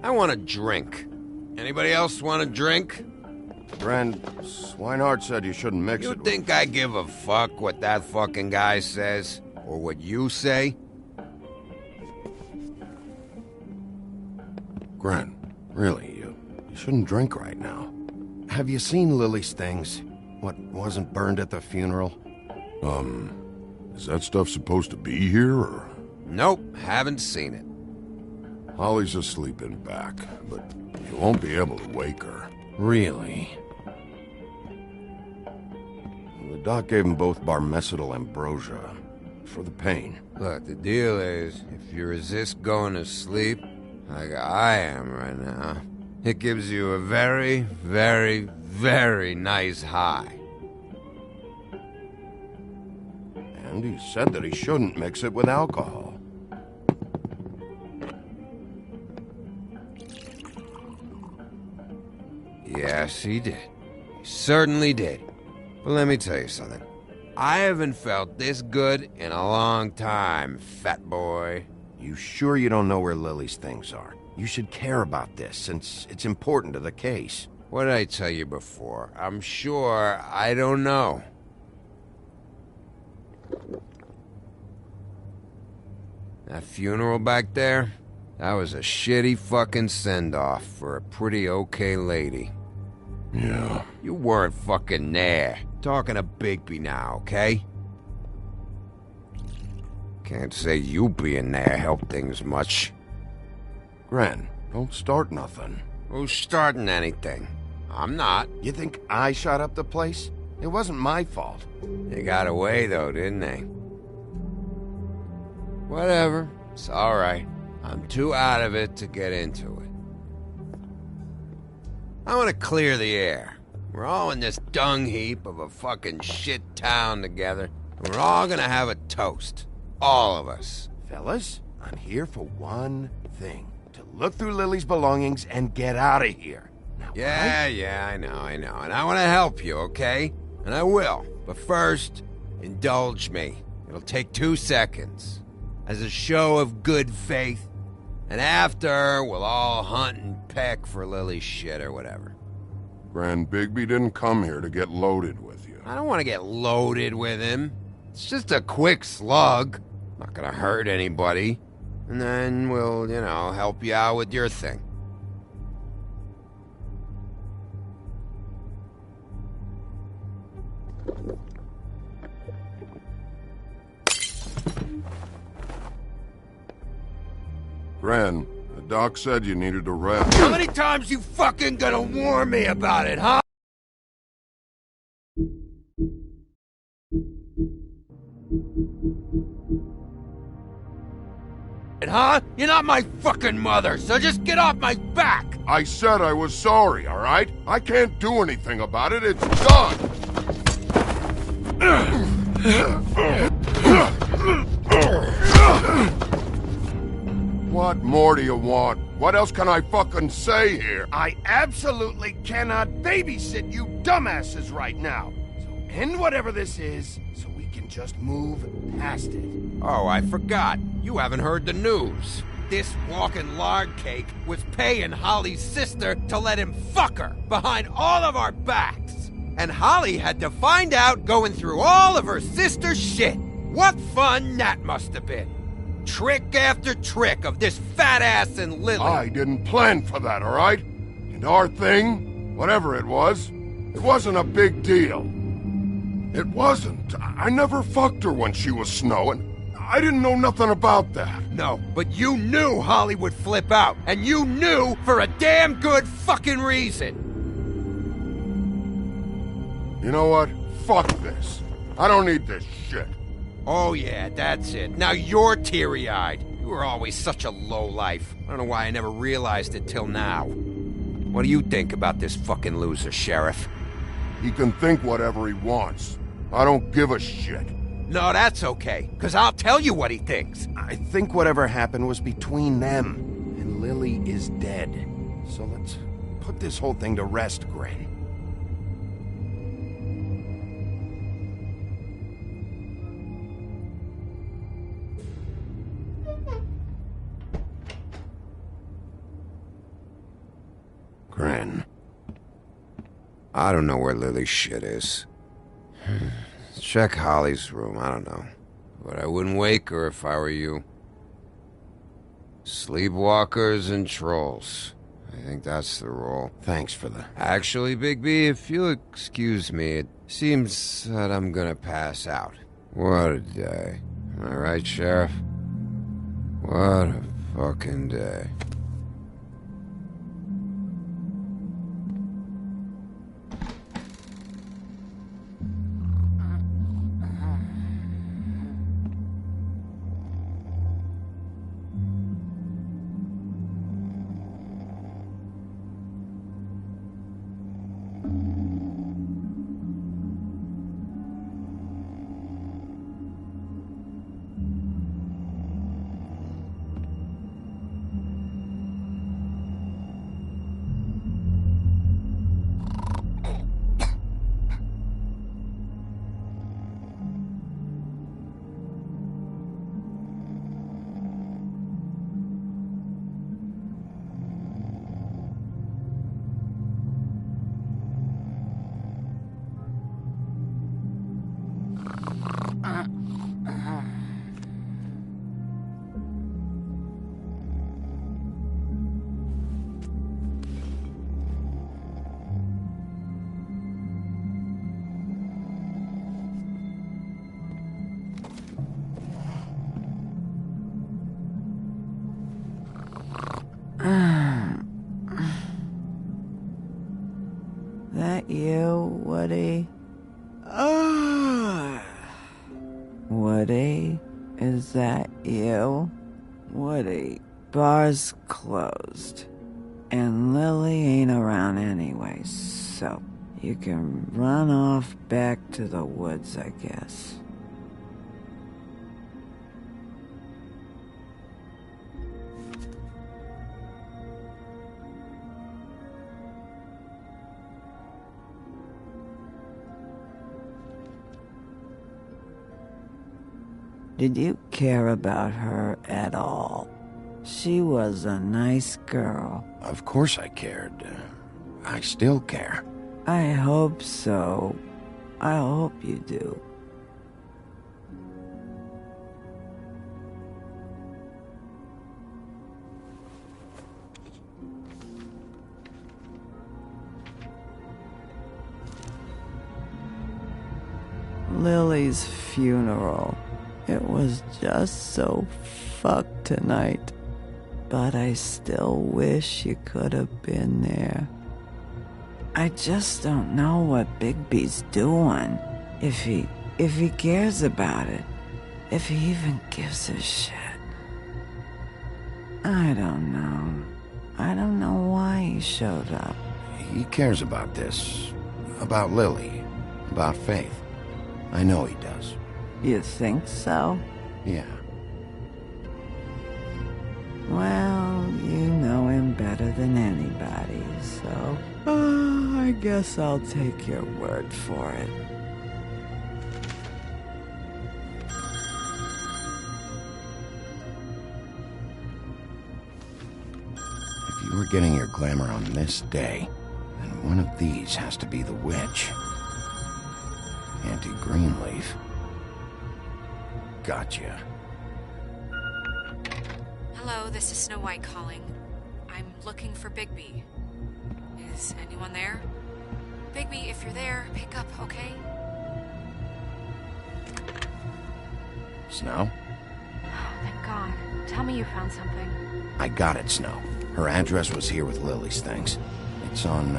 I want a drink. Anybody else want a drink? Friend, Swinehart said you shouldn't mix it You think I give a fuck what that fucking guy says? Or what you say? Grant, really, you shouldn't drink right now. Have you seen Lily's things? What wasn't burned at the funeral? Is that stuff supposed to be here, or...? Nope, haven't seen it. Holly's asleep in back, but you won't be able to wake her. Really? The doc gave them both barmecidal ambrosia for the pain. Look, the deal is, if you resist going to sleep, like I am right now, it gives you a very, very, very nice high. And he said that he shouldn't mix it with alcohol. Yes, he did. He certainly did. But let me tell you something. I haven't felt this good in a long time, fat boy. You sure you don't know where Lily's things are? You should care about this, since it's important to the case. What did I tell you before? I'm sure I don't know. That funeral back there? That was a shitty fucking send-off for a pretty okay lady. Yeah. You weren't fucking there. Talking to Bigby now, okay? Can't say you being there helped things much. Grant, don't start nothing. Who's starting anything? I'm not. You think I shot up the place? It wasn't my fault. They got away, though, didn't they? Whatever. It's alright. I'm too out of it to get into it. I want to clear the air. We're all in this dung heap of a fucking shit town together, and we're all gonna have a toast. All of us. Fellas, I'm here for one thing. To look through Lily's belongings and get out of here. Now, Yeah, I know. And I want to help you, okay? And I will. But first, indulge me. It'll take 2 seconds. As a show of good faith. And after, we'll all hunt and peck for Lily's shit or whatever. Grand Bigby didn't come here to get loaded with you. I don't want to get loaded with him. It's just a quick slug. Not gonna hurt anybody. And then we'll, help you out with your thing. Gran, the doc said you needed a rest. How many times you fucking gonna warn me about it, huh? Huh? You're not my fucking mother, so just get off my back! I said I was sorry, alright? I can't do anything about it, it's done! What more do you want? What else can I fucking say here? I absolutely cannot babysit you dumbasses right now. So end whatever this is, so we can just move past it. Oh, I forgot. You haven't heard the news. This walking lard cake was paying Holly's sister to let him fuck her behind all of our backs. And Holly had to find out going through all of her sister's shit. What fun that must have been. Trick after trick of this fat ass and Lily. I didn't plan for that, all right? And our thing, whatever it wasn't a big deal. It wasn't. I never fucked her when she was snowing. I didn't know nothing about that. No, but you knew Holly would flip out. And you knew for a damn good fucking reason. You know what? Fuck this. I don't need this shit. Oh yeah, that's it. Now you're teary-eyed. You were always such a lowlife. I don't know why I never realized it till now. What do you think about this fucking loser, Sheriff? He can think whatever he wants. I don't give a shit. No, that's okay, because I'll tell you what he thinks. I think whatever happened was between them, and Lily is dead. So let's put this whole thing to rest, Gren. Gren. I don't know where Lily's shit is. Check Holly's room, I don't know. But I wouldn't wake her if I were you. Sleepwalkers and trolls. I think that's the rule. Thanks for the... Actually, Big B, if you'll excuse me, it seems that I'm gonna pass out. What a day. Am I right, Sheriff? What a fucking day. That you, Woody? Woody? Is that you? Woody, bar's closed. And Lily ain't around anyway, so you can run off back to the woods, I guess. Did you care about her at all? She was a nice girl. Of course I cared. I still care. I hope so. I hope you do. Lily's funeral. It was just so fucked tonight. But I still wish you could have been there. I just don't know what Bigby's doing. If he cares about it. If he even gives a shit. I don't know. I don't know why he showed up. He cares about this. About Lily. About Faith. I know he does. You think so? Yeah. Well, you know him better than anybody, so I guess I'll take your word for it. If you were getting your glamour on this day, then one of these has to be the witch. Auntie Greenleaf. Gotcha. Hello, this is Snow White calling. I'm looking for Bigby. Is anyone there? Bigby, if you're there, pick up, okay? Snow? Oh, thank God. Tell me you found something. I got it, Snow. Her address was here with Lily's things. It's on,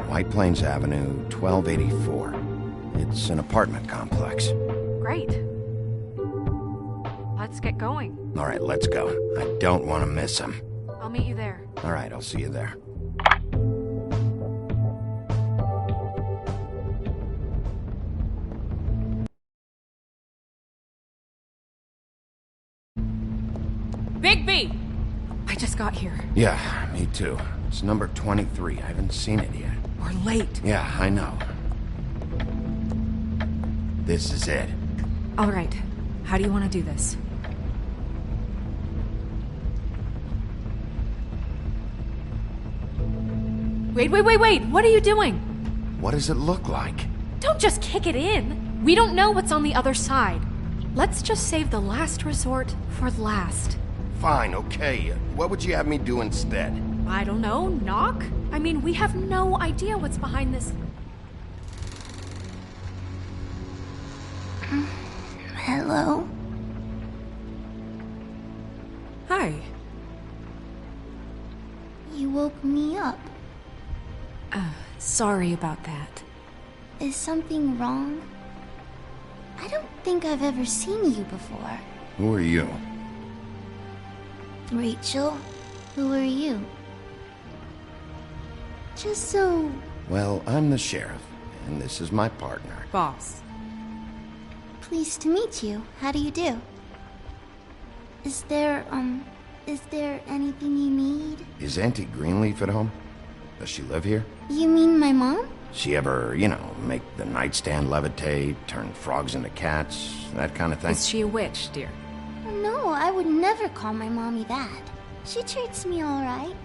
White Plains Avenue, 1284. It's an apartment complex. Great. Let's get going. All right, let's go. I don't want to miss him. I'll meet you there. All right, I'll see you there. Bigby! I just got here. Yeah, me too. It's number 23. I haven't seen it yet. We're late. Yeah, I know. This is it. All right. How do you want to do this? Wait! What are you doing? What does it look like? Don't just kick it in. We don't know what's on the other side. Let's just save the last resort for last. Fine, okay. What would you have me do instead? I don't know. Knock? I mean, we have no idea what's behind this. Hello? Hi. You woke me up. Sorry about that. Is something wrong? I don't think I've ever seen you before. Who are you? Rachel, who are you? Just so... Well, I'm the sheriff, and this is my partner. Boss. Pleased to meet you. How do you do? Is there anything you need? Is Auntie Greenleaf at home? Does she live here? You mean my mom? She ever, make the nightstand levitate, turn frogs into cats, that kind of thing? Is she a witch, dear? No, I would never call my mommy that. She treats me all right.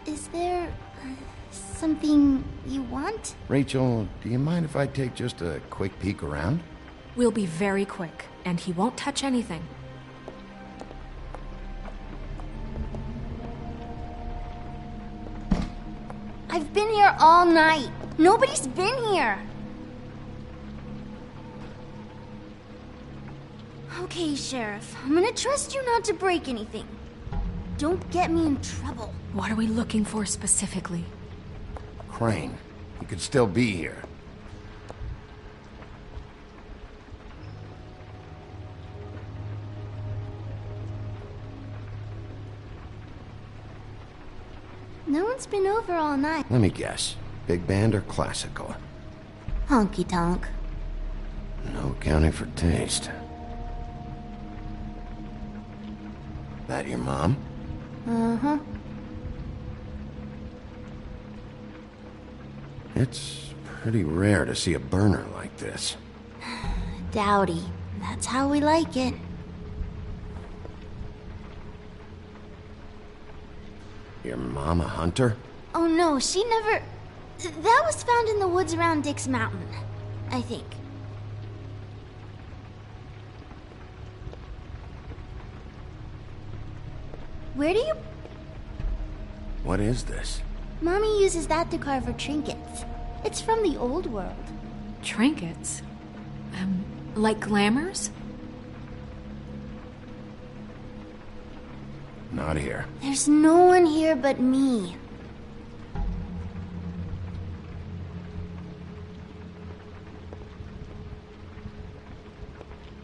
Is there something you want? Rachel, do you mind if I take just a quick peek around? We'll be very quick, and he won't touch anything. I've been here all night. Nobody's been here. Okay, Sheriff. I'm gonna trust you not to break anything. Don't get me in trouble. What are we looking for specifically? Crane. He could still be here. No one's been over all night. Let me guess. Big band or classical? Honky tonk. No accounting for taste. That your mom? Uh-huh. It's pretty rare to see a burner like this. Dowdy. That's how we like it. Your mom a hunter? Oh no, she never... That was found in the woods around Dick's Mountain, I think. Where do you... What is this? Mommy uses that to carve her trinkets. It's from the old world. Trinkets? Like glamours? Not here. There's no one here but me.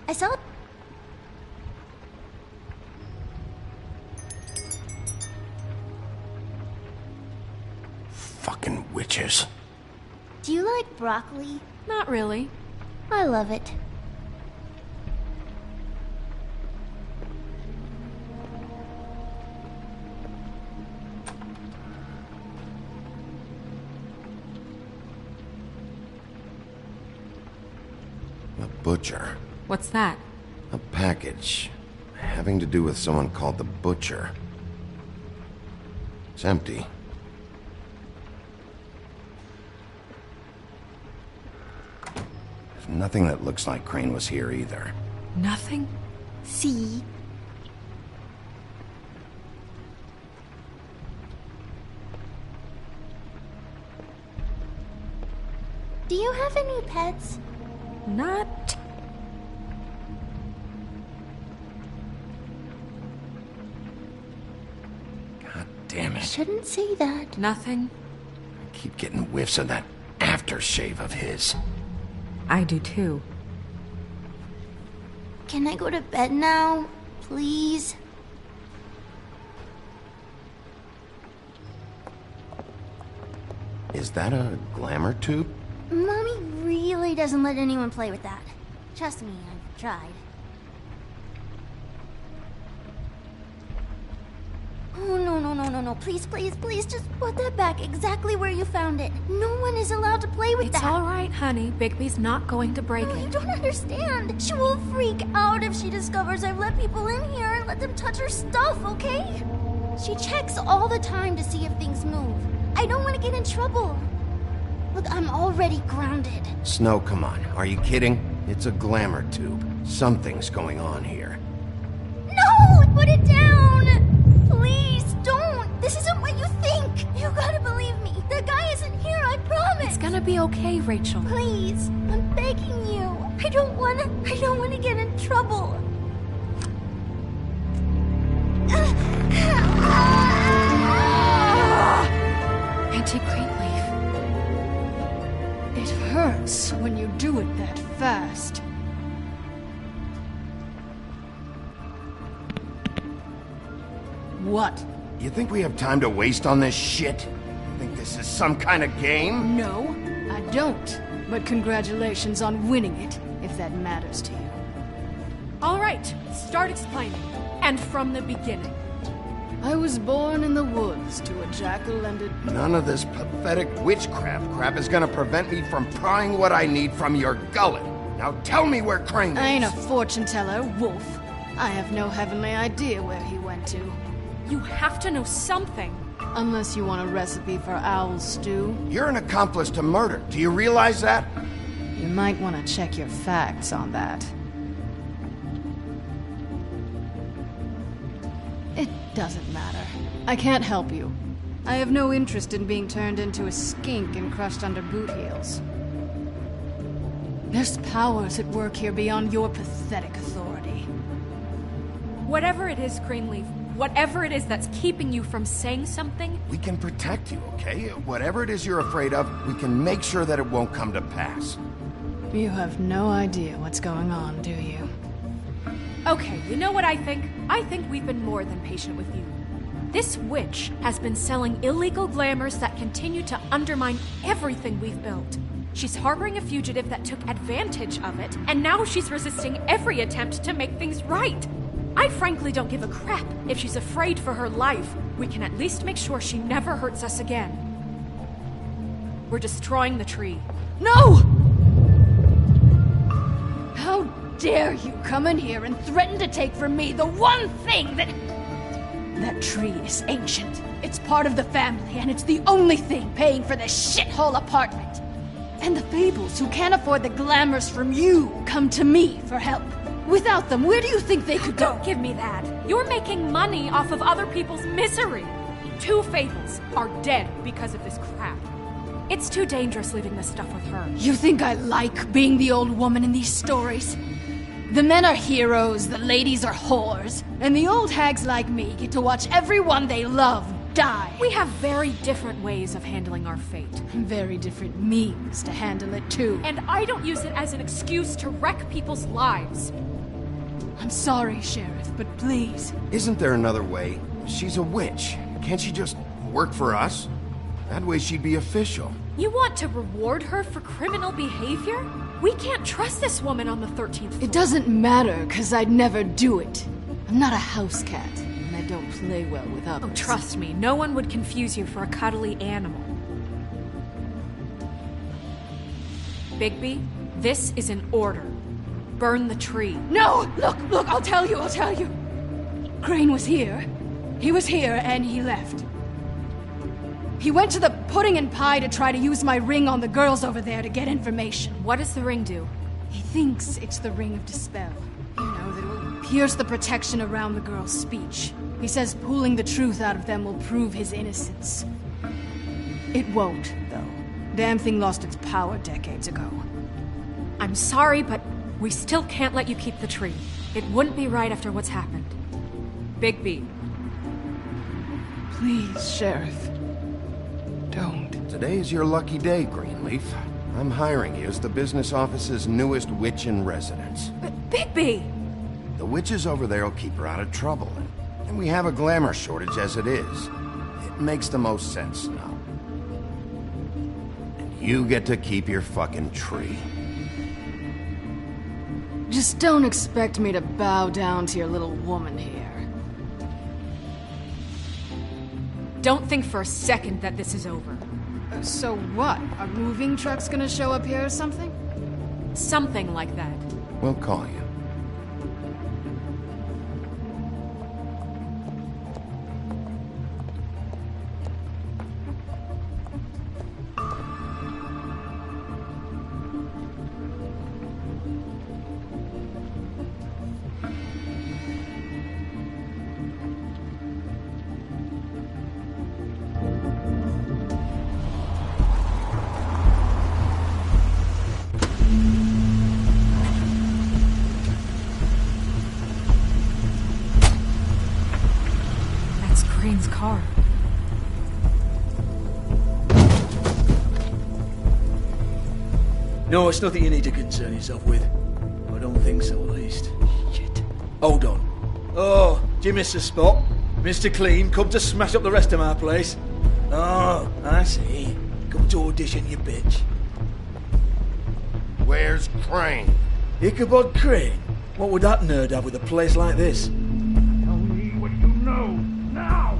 I saw... Fucking witches. Do you like broccoli? Not really. I love it. Butcher. What's that? A package having to do with someone called the Butcher. It's empty. There's nothing that looks like Crane was here either. Nothing? See? Do you have any pets? Not... God damn it. Shouldn't say that. Nothing? I keep getting whiffs of that aftershave of his. I do too. Can I go to bed now? Please? Is that a glamour tube? Mommy really doesn't let anyone play with that. Trust me, I've tried. Oh, no. Please, just put that back exactly where you found it. No one is allowed to play with that. It's all right, honey. Bigby's not going to break it. You don't understand. She will freak out if she discovers I've let people in here and let them touch her stuff, okay? She checks all the time to see if things move. I don't want to get in trouble. Look, I'm already grounded. Snow, come on. Are you kidding? It's a glamour tube. Something's going on here. No! Put it down! Please, don't! This isn't what you think! You gotta believe me. The guy isn't here, I promise! It's gonna be okay, Rachel. Please, I'm begging you. I don't wanna get in trouble. Auntie Greenleaf. It hurts when you do it that fast. What? You think we have time to waste on this shit? You think this is some kind of game? No, I don't. But congratulations on winning it, if that matters to you. All right, start explaining. And from the beginning. I was born in the woods to a jackal and a... None of this pathetic witchcraft crap is gonna prevent me from prying what I need from your gullet. Now tell me where Crane is. I ain't a fortune teller, WoLf. I have no heavenly idea where he went to. You have to know something. Unless you want a recipe for owl stew. You're an accomplice to murder. Do you realize that? You might want to check your facts on that. It doesn't matter. I can't help you. I have no interest in being turned into a skink and crushed under boot heels. There's powers at work here beyond your pathetic authority. Whatever it is, Greenleaf, whatever it is that's keeping you from saying something... We can protect you, okay? Whatever it is you're afraid of, we can make sure that it won't come to pass. You have no idea what's going on, do you? Okay, you know what I think? I think we've been more than patient with you. This witch has been selling illegal glamours that continue to undermine everything we've built. She's harboring a fugitive that took advantage of it, and now she's resisting every attempt to make things right. I frankly don't give a crap if she's afraid for her life. We can at least make sure she never hurts us again. We're destroying the tree. No! How dare you come in here and threaten to take from me the one thing that... That tree is ancient. It's part of the family, and it's the only thing paying for this shithole apartment. And the Fables, who can't afford the glamours from you, come to me for help. Without them, where do you think they could go? Don't give me that. You're making money off of other people's misery. 2 Fables are dead because of this crap. It's too dangerous leaving this stuff with her. You think I like being the old woman in these stories? The men are heroes, the ladies are whores, and the old hags like me get to watch everyone they love die. We have very different ways of handling our fate. Very different means to handle it, too. And I don't use it as an excuse to wreck people's lives. I'm sorry, Sheriff, but please. Isn't there another way? She's a witch. Can't she just work for us? That way she'd be official. You want to reward her for criminal behavior? We can't trust this woman on the 13th floor. It doesn't matter, because I'd never do it. I'm not a house cat, and I don't play well with others. Oh, trust me, no one would confuse you for a cuddly animal. Bigby, this is an order. burn the tree. No! Look, I'll tell you. Crane was here. He was here, and he left. He went to the pudding and pie to try to use my ring on the girls over there to get information. What does the ring do? He thinks it's the ring of dispel. You know, that will pierce the protection around the girls' speech. He says pulling the truth out of them will prove his innocence. It won't, though. Damn thing lost its power decades ago. I'm sorry, but we still can't let you keep the tree. It wouldn't be right after what's happened. Big B. Please, Sheriff. Don't. Today's your lucky day, Greenleaf. I'm hiring you as the business office's newest witch in residence. But Big B! The witches over there will keep her out of trouble, and we have a glamour shortage as it is. It makes the most sense now. And you get to keep your fucking tree. Just don't expect me to bow down to your little woman here. Don't think for a second that this is over. So what? A moving truck's gonna show up here or something? Something like that. We'll call you. Crane's car. No, it's nothing you need to concern yourself with. I don't think so, at least. Shit. Hold on. Oh, do you miss a spot? Mr. Clean, come to smash up the rest of my place. Oh, I see. Come to audition, you bitch. Where's Crane? Ichabod Crane? What would that nerd have with a place like this? Tell me what you know, now!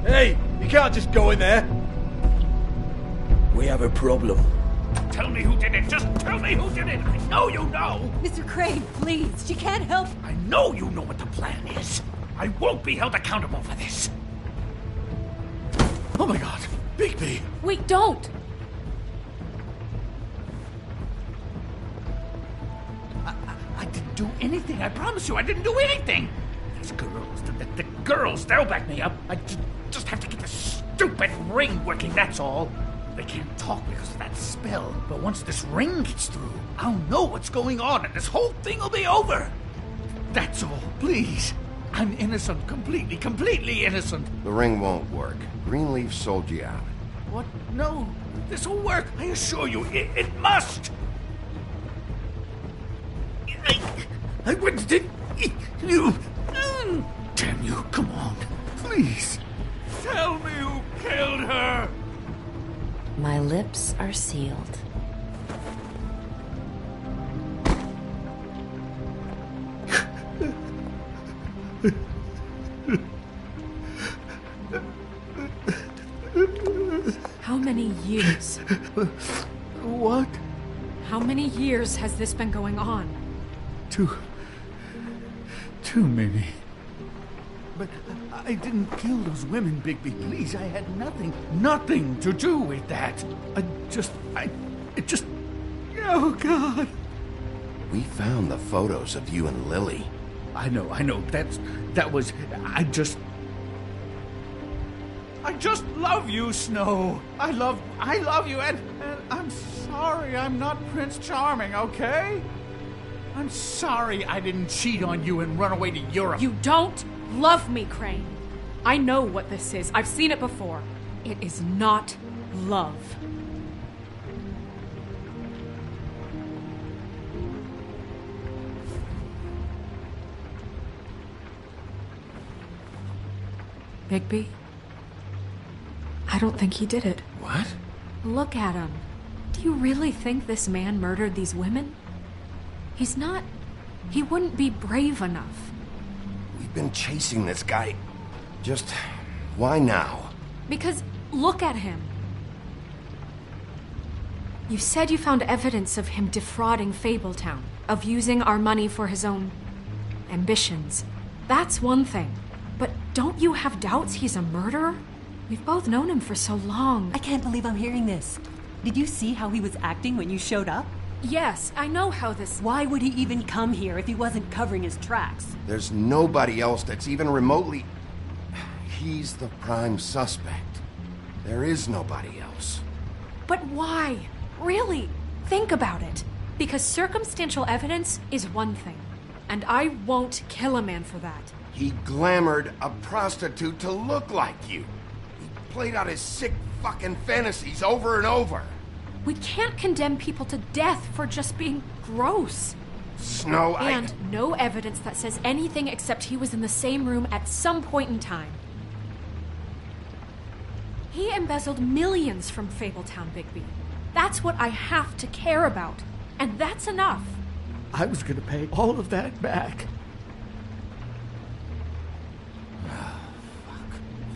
Hey, you can't just go in there. We have a problem. Tell me who did it. Just tell me who did it. I know you know. Mr. Crane, please. She can't help. I know you know what the plan is. I won't be held accountable for this. Oh my God, Big B. Wait, don't. I didn't do anything. I promise you, I didn't do anything. These girls, the girls, they'll back me up. I just have to get the stupid ring working, that's all. They can't talk because of that spell, but once this ring gets through, I'll know what's going on and this whole thing will be over. That's all, please. I'm innocent, completely innocent. The ring won't work. Greenleaf sold you out. What? No, this will work. I assure you, it must. I wouldn't did you. Damn you, come on. Please. Tell me who killed her. My lips are sealed. How many years? What? How many years has this been going on? Too many. But I didn't kill those women, Bigby. Please, I had nothing to do with that. Oh, God. We found the photos of you and Lily. I know. I just love you, Snow. I love you, and I'm sorry I'm not Prince Charming, okay? I'm sorry I didn't cheat on you and run away to Europe. You don't love me, Crane. I know what this is. I've seen it before. It is not love. Bigby? I don't think he did it. What? Look at him. Do you really think this man murdered these women? He's not... He wouldn't be brave enough. We've been chasing this guy. Just... why now? Because look at him. You said you found evidence of him defrauding Fabletown, of using our money for his own ambitions. That's one thing. But don't you have doubts he's a murderer? We've both known him for so long. I can't believe I'm hearing this. Did you see how he was acting when you showed up? Yes, I know how this... Why would he even come here if he wasn't covering his tracks? There's nobody else that's even remotely... He's the prime suspect. There is nobody else. But why? Really? Think about it. Because circumstantial evidence is one thing. And I won't kill a man for that. He glamored a prostitute to look like you. He played out his sick fucking fantasies over and over. We can't condemn people to death for just being gross. Snow, And no evidence that says anything except he was in the same room at some point in time. He embezzled millions from Fabletown, Bigby. That's what I have to care about. And that's enough. I was gonna pay all of that back.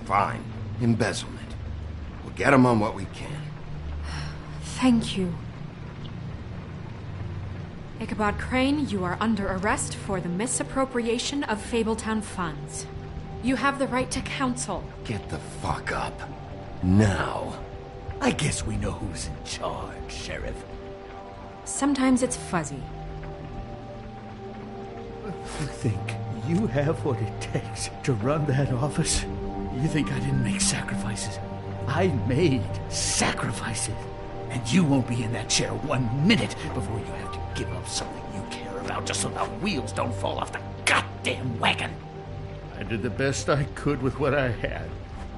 Fine. Embezzlement. We'll get him on what we can. Thank you. Ichabod Crane, you are under arrest for the misappropriation of Fabletown funds. You have the right to counsel. Get the fuck up. Now. I guess we know who's in charge, Sheriff. Sometimes it's fuzzy. You think you have what it takes to run that office? You think I didn't make sacrifices? I made sacrifices. And you won't be in that chair 1 minute before you have to give up something you care about just so the wheels don't fall off the goddamn wagon. I did the best I could with what I had.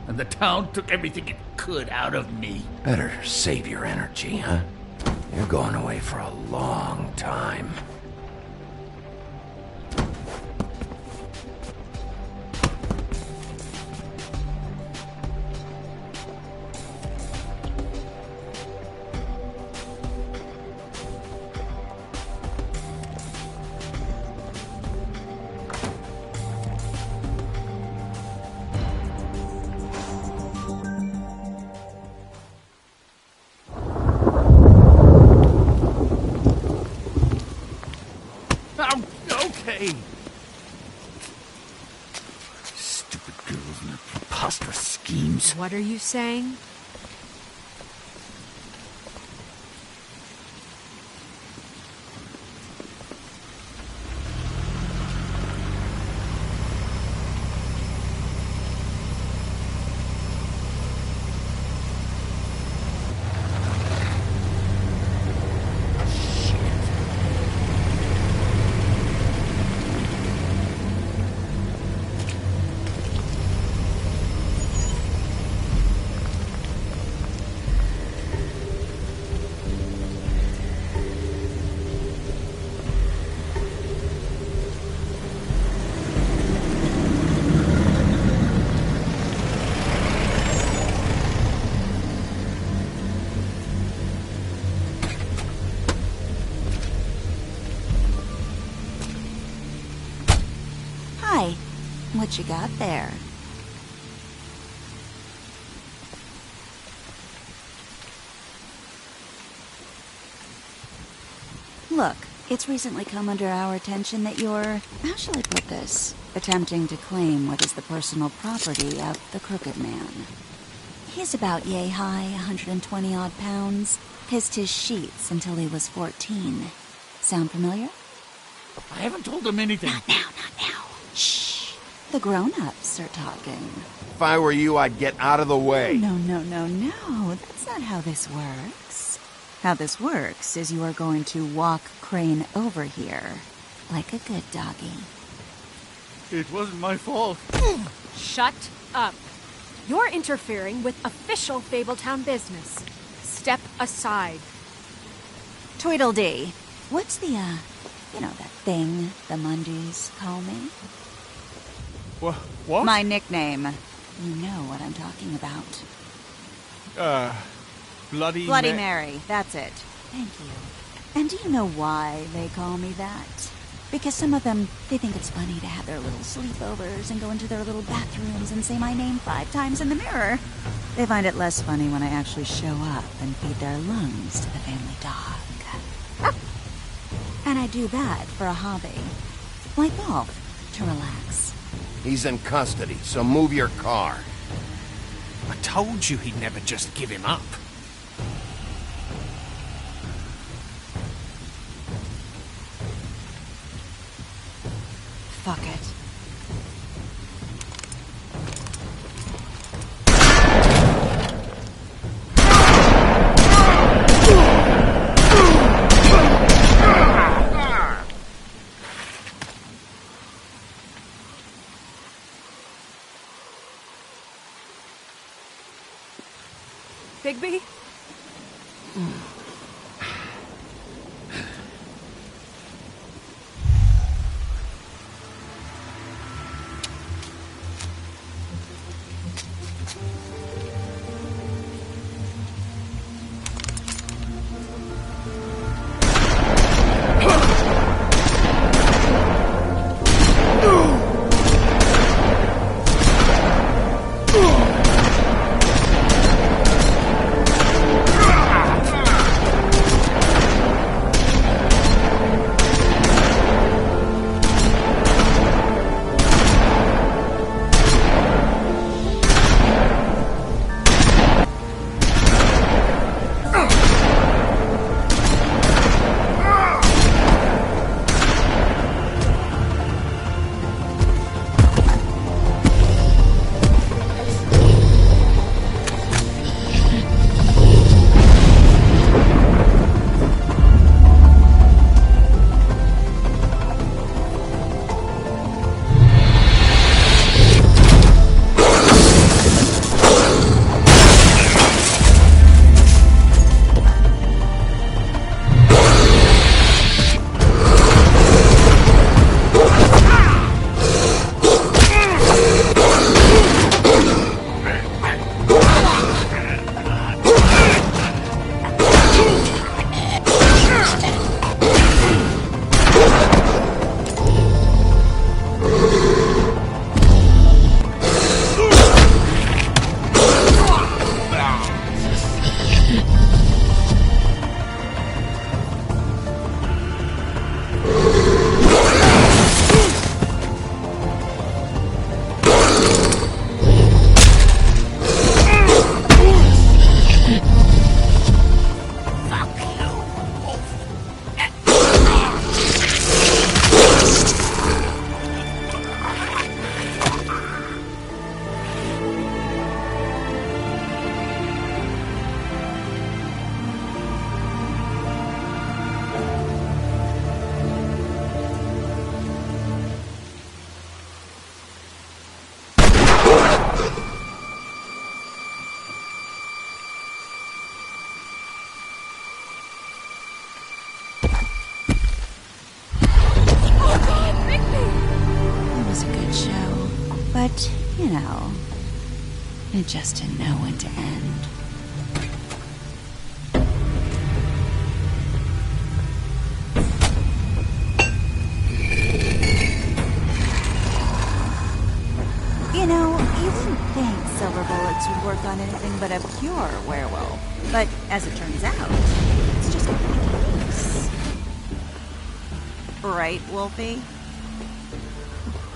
And the town took everything it could out of me. Better save your energy, huh? You're going away for a long time. Stupid girls and their preposterous schemes. What are you saying? What you got there? Look, it's recently come under our attention that you're, how shall I put this, attempting to claim what is the personal property of the Crooked Man. He's about yay high, 120 odd pounds, pissed his sheets until he was 14. Sound familiar? I haven't told him anything. Not now. Shh. The grown-ups are talking. If I were you, I'd get out of the way. No. That's not how this works. How this works is you are going to walk Crane over here. Like a good doggy. It wasn't my fault. Shut up. You're interfering with official Fabletown business. Step aside. Tweedledee. What's the, that thing the Mundys call me? What? My nickname. You know what I'm talking about. Bloody Mary. That's it. Thank you. And do you know why they call me that? Because some of them, they think it's funny to have their little sleepovers and go into their little bathrooms and say my name 5 times in the mirror. They find it less funny when I actually show up and feed their lungs to the family dog. And I do that for a hobby. Like WoLf, to relax. He's in custody, so move your car. I told you he'd never just give him up. Fuck it. Bigby? But, you know, it just didn't know when to end. You know, you wouldn't think silver bullets would work on anything but a pure werewolf. But as it turns out, it's just a case. Right, Wolfie?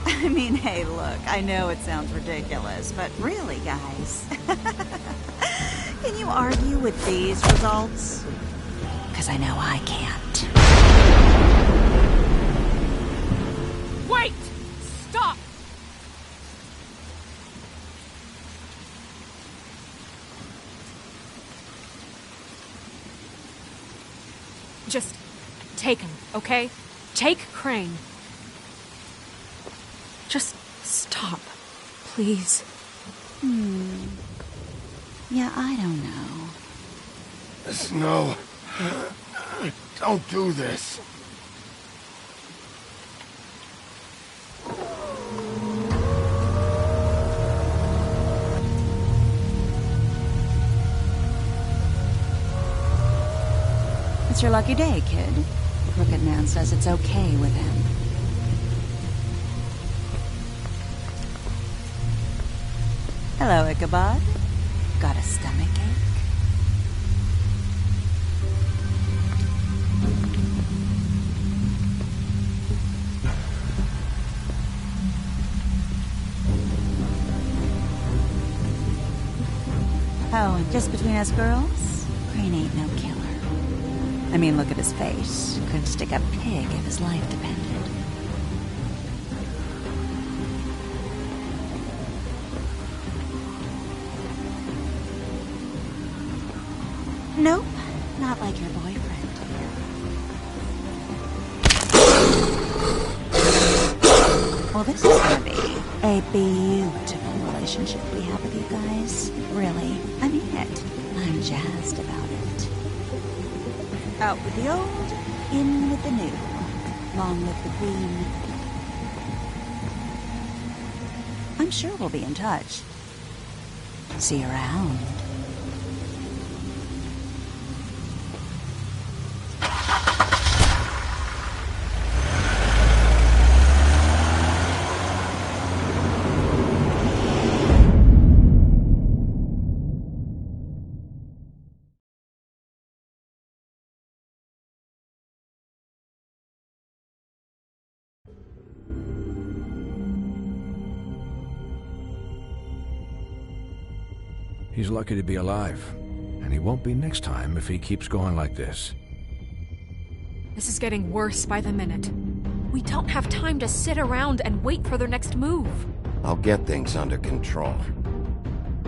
I mean, hey, look, I know it sounds ridiculous, but really, guys, can you argue with these results? Because I know I can't. Wait! Stop! Just take him, okay? Take Crane. Just stop, please. Yeah, I don't know. Snow, don't do this. It's your lucky day, kid. The Crooked Man says it's okay with him. Hello, Ichabod. Got a stomachache? Oh, and just between us girls, Crane ain't no killer. I mean, look at his face. Couldn't stick a pig if his life depended. Nope, not like your boyfriend. Well, this is gonna be a beautiful relationship we have with you guys. Really, I mean it. I'm jazzed about it. Out with the old, in with the new. Long live the Queen. I'm sure we'll be in touch. See you around. He's lucky to be alive, and he won't be next time if he keeps going like this. This is getting worse by the minute. We don't have time to sit around and wait for their next move. I'll get things under control.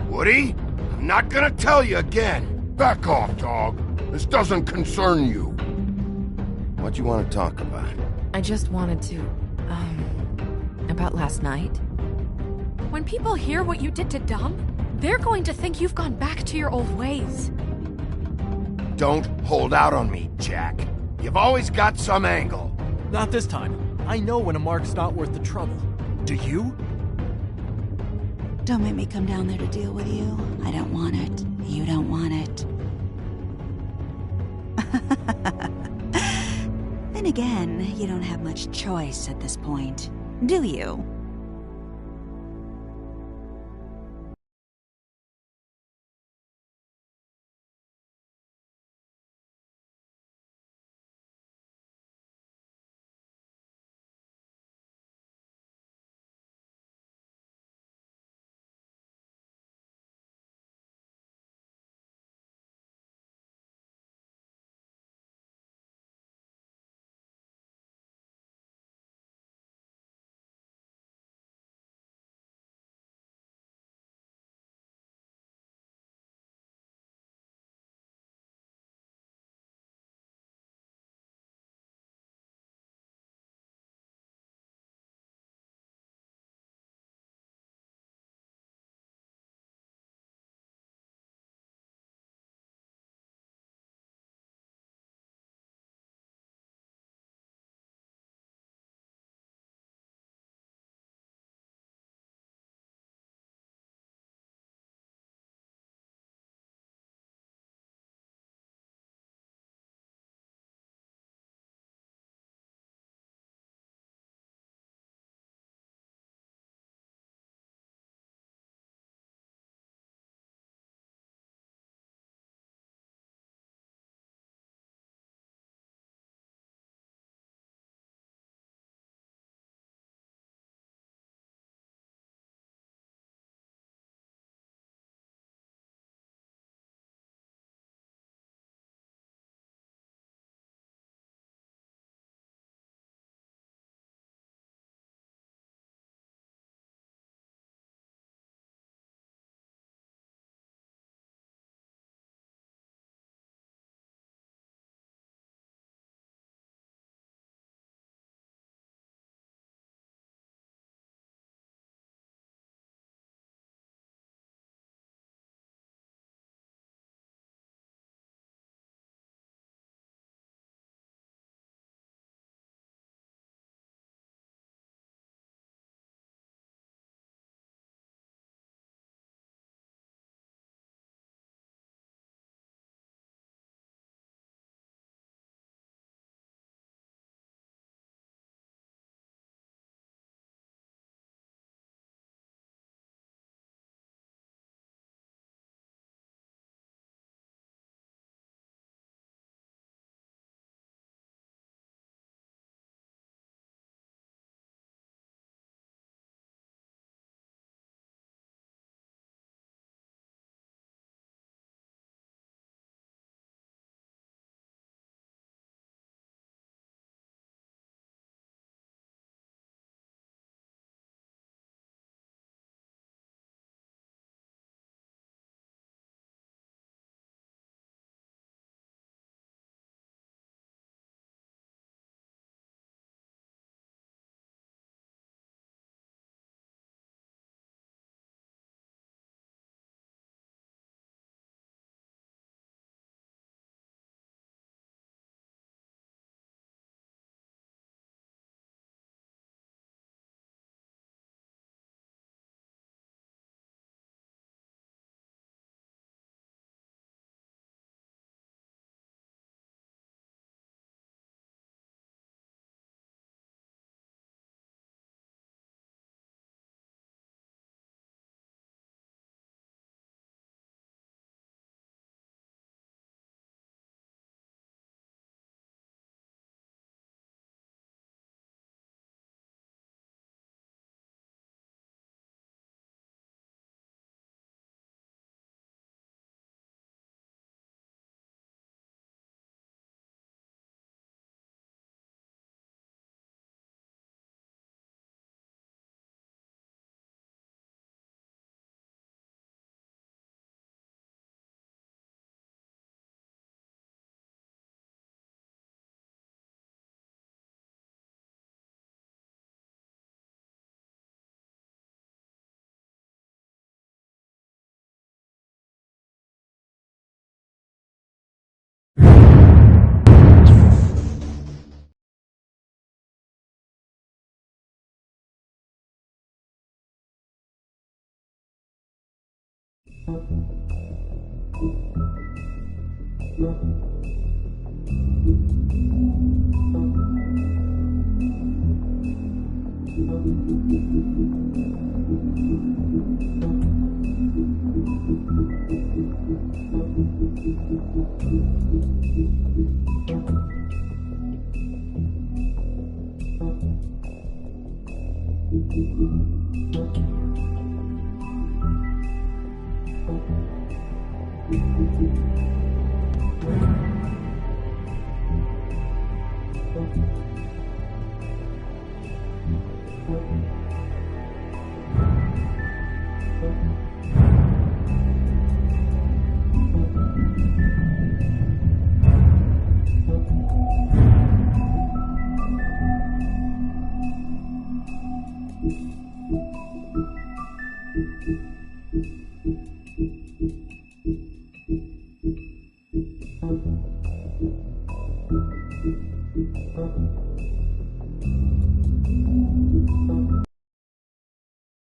Woody, I'm not gonna tell you again. Back off, dog. This doesn't concern you. What you want to talk about? I just wanted to, about last night. When people hear what you did to Dom, they're going to think you've gone back to your old ways. Don't hold out on me, Jack. You've always got some angle. Not this time. I know when a mark's not worth the trouble. Do you? Don't make me come down there to deal with you. I don't want it. You don't want it. Then again, you don't have much choice at this point, do you?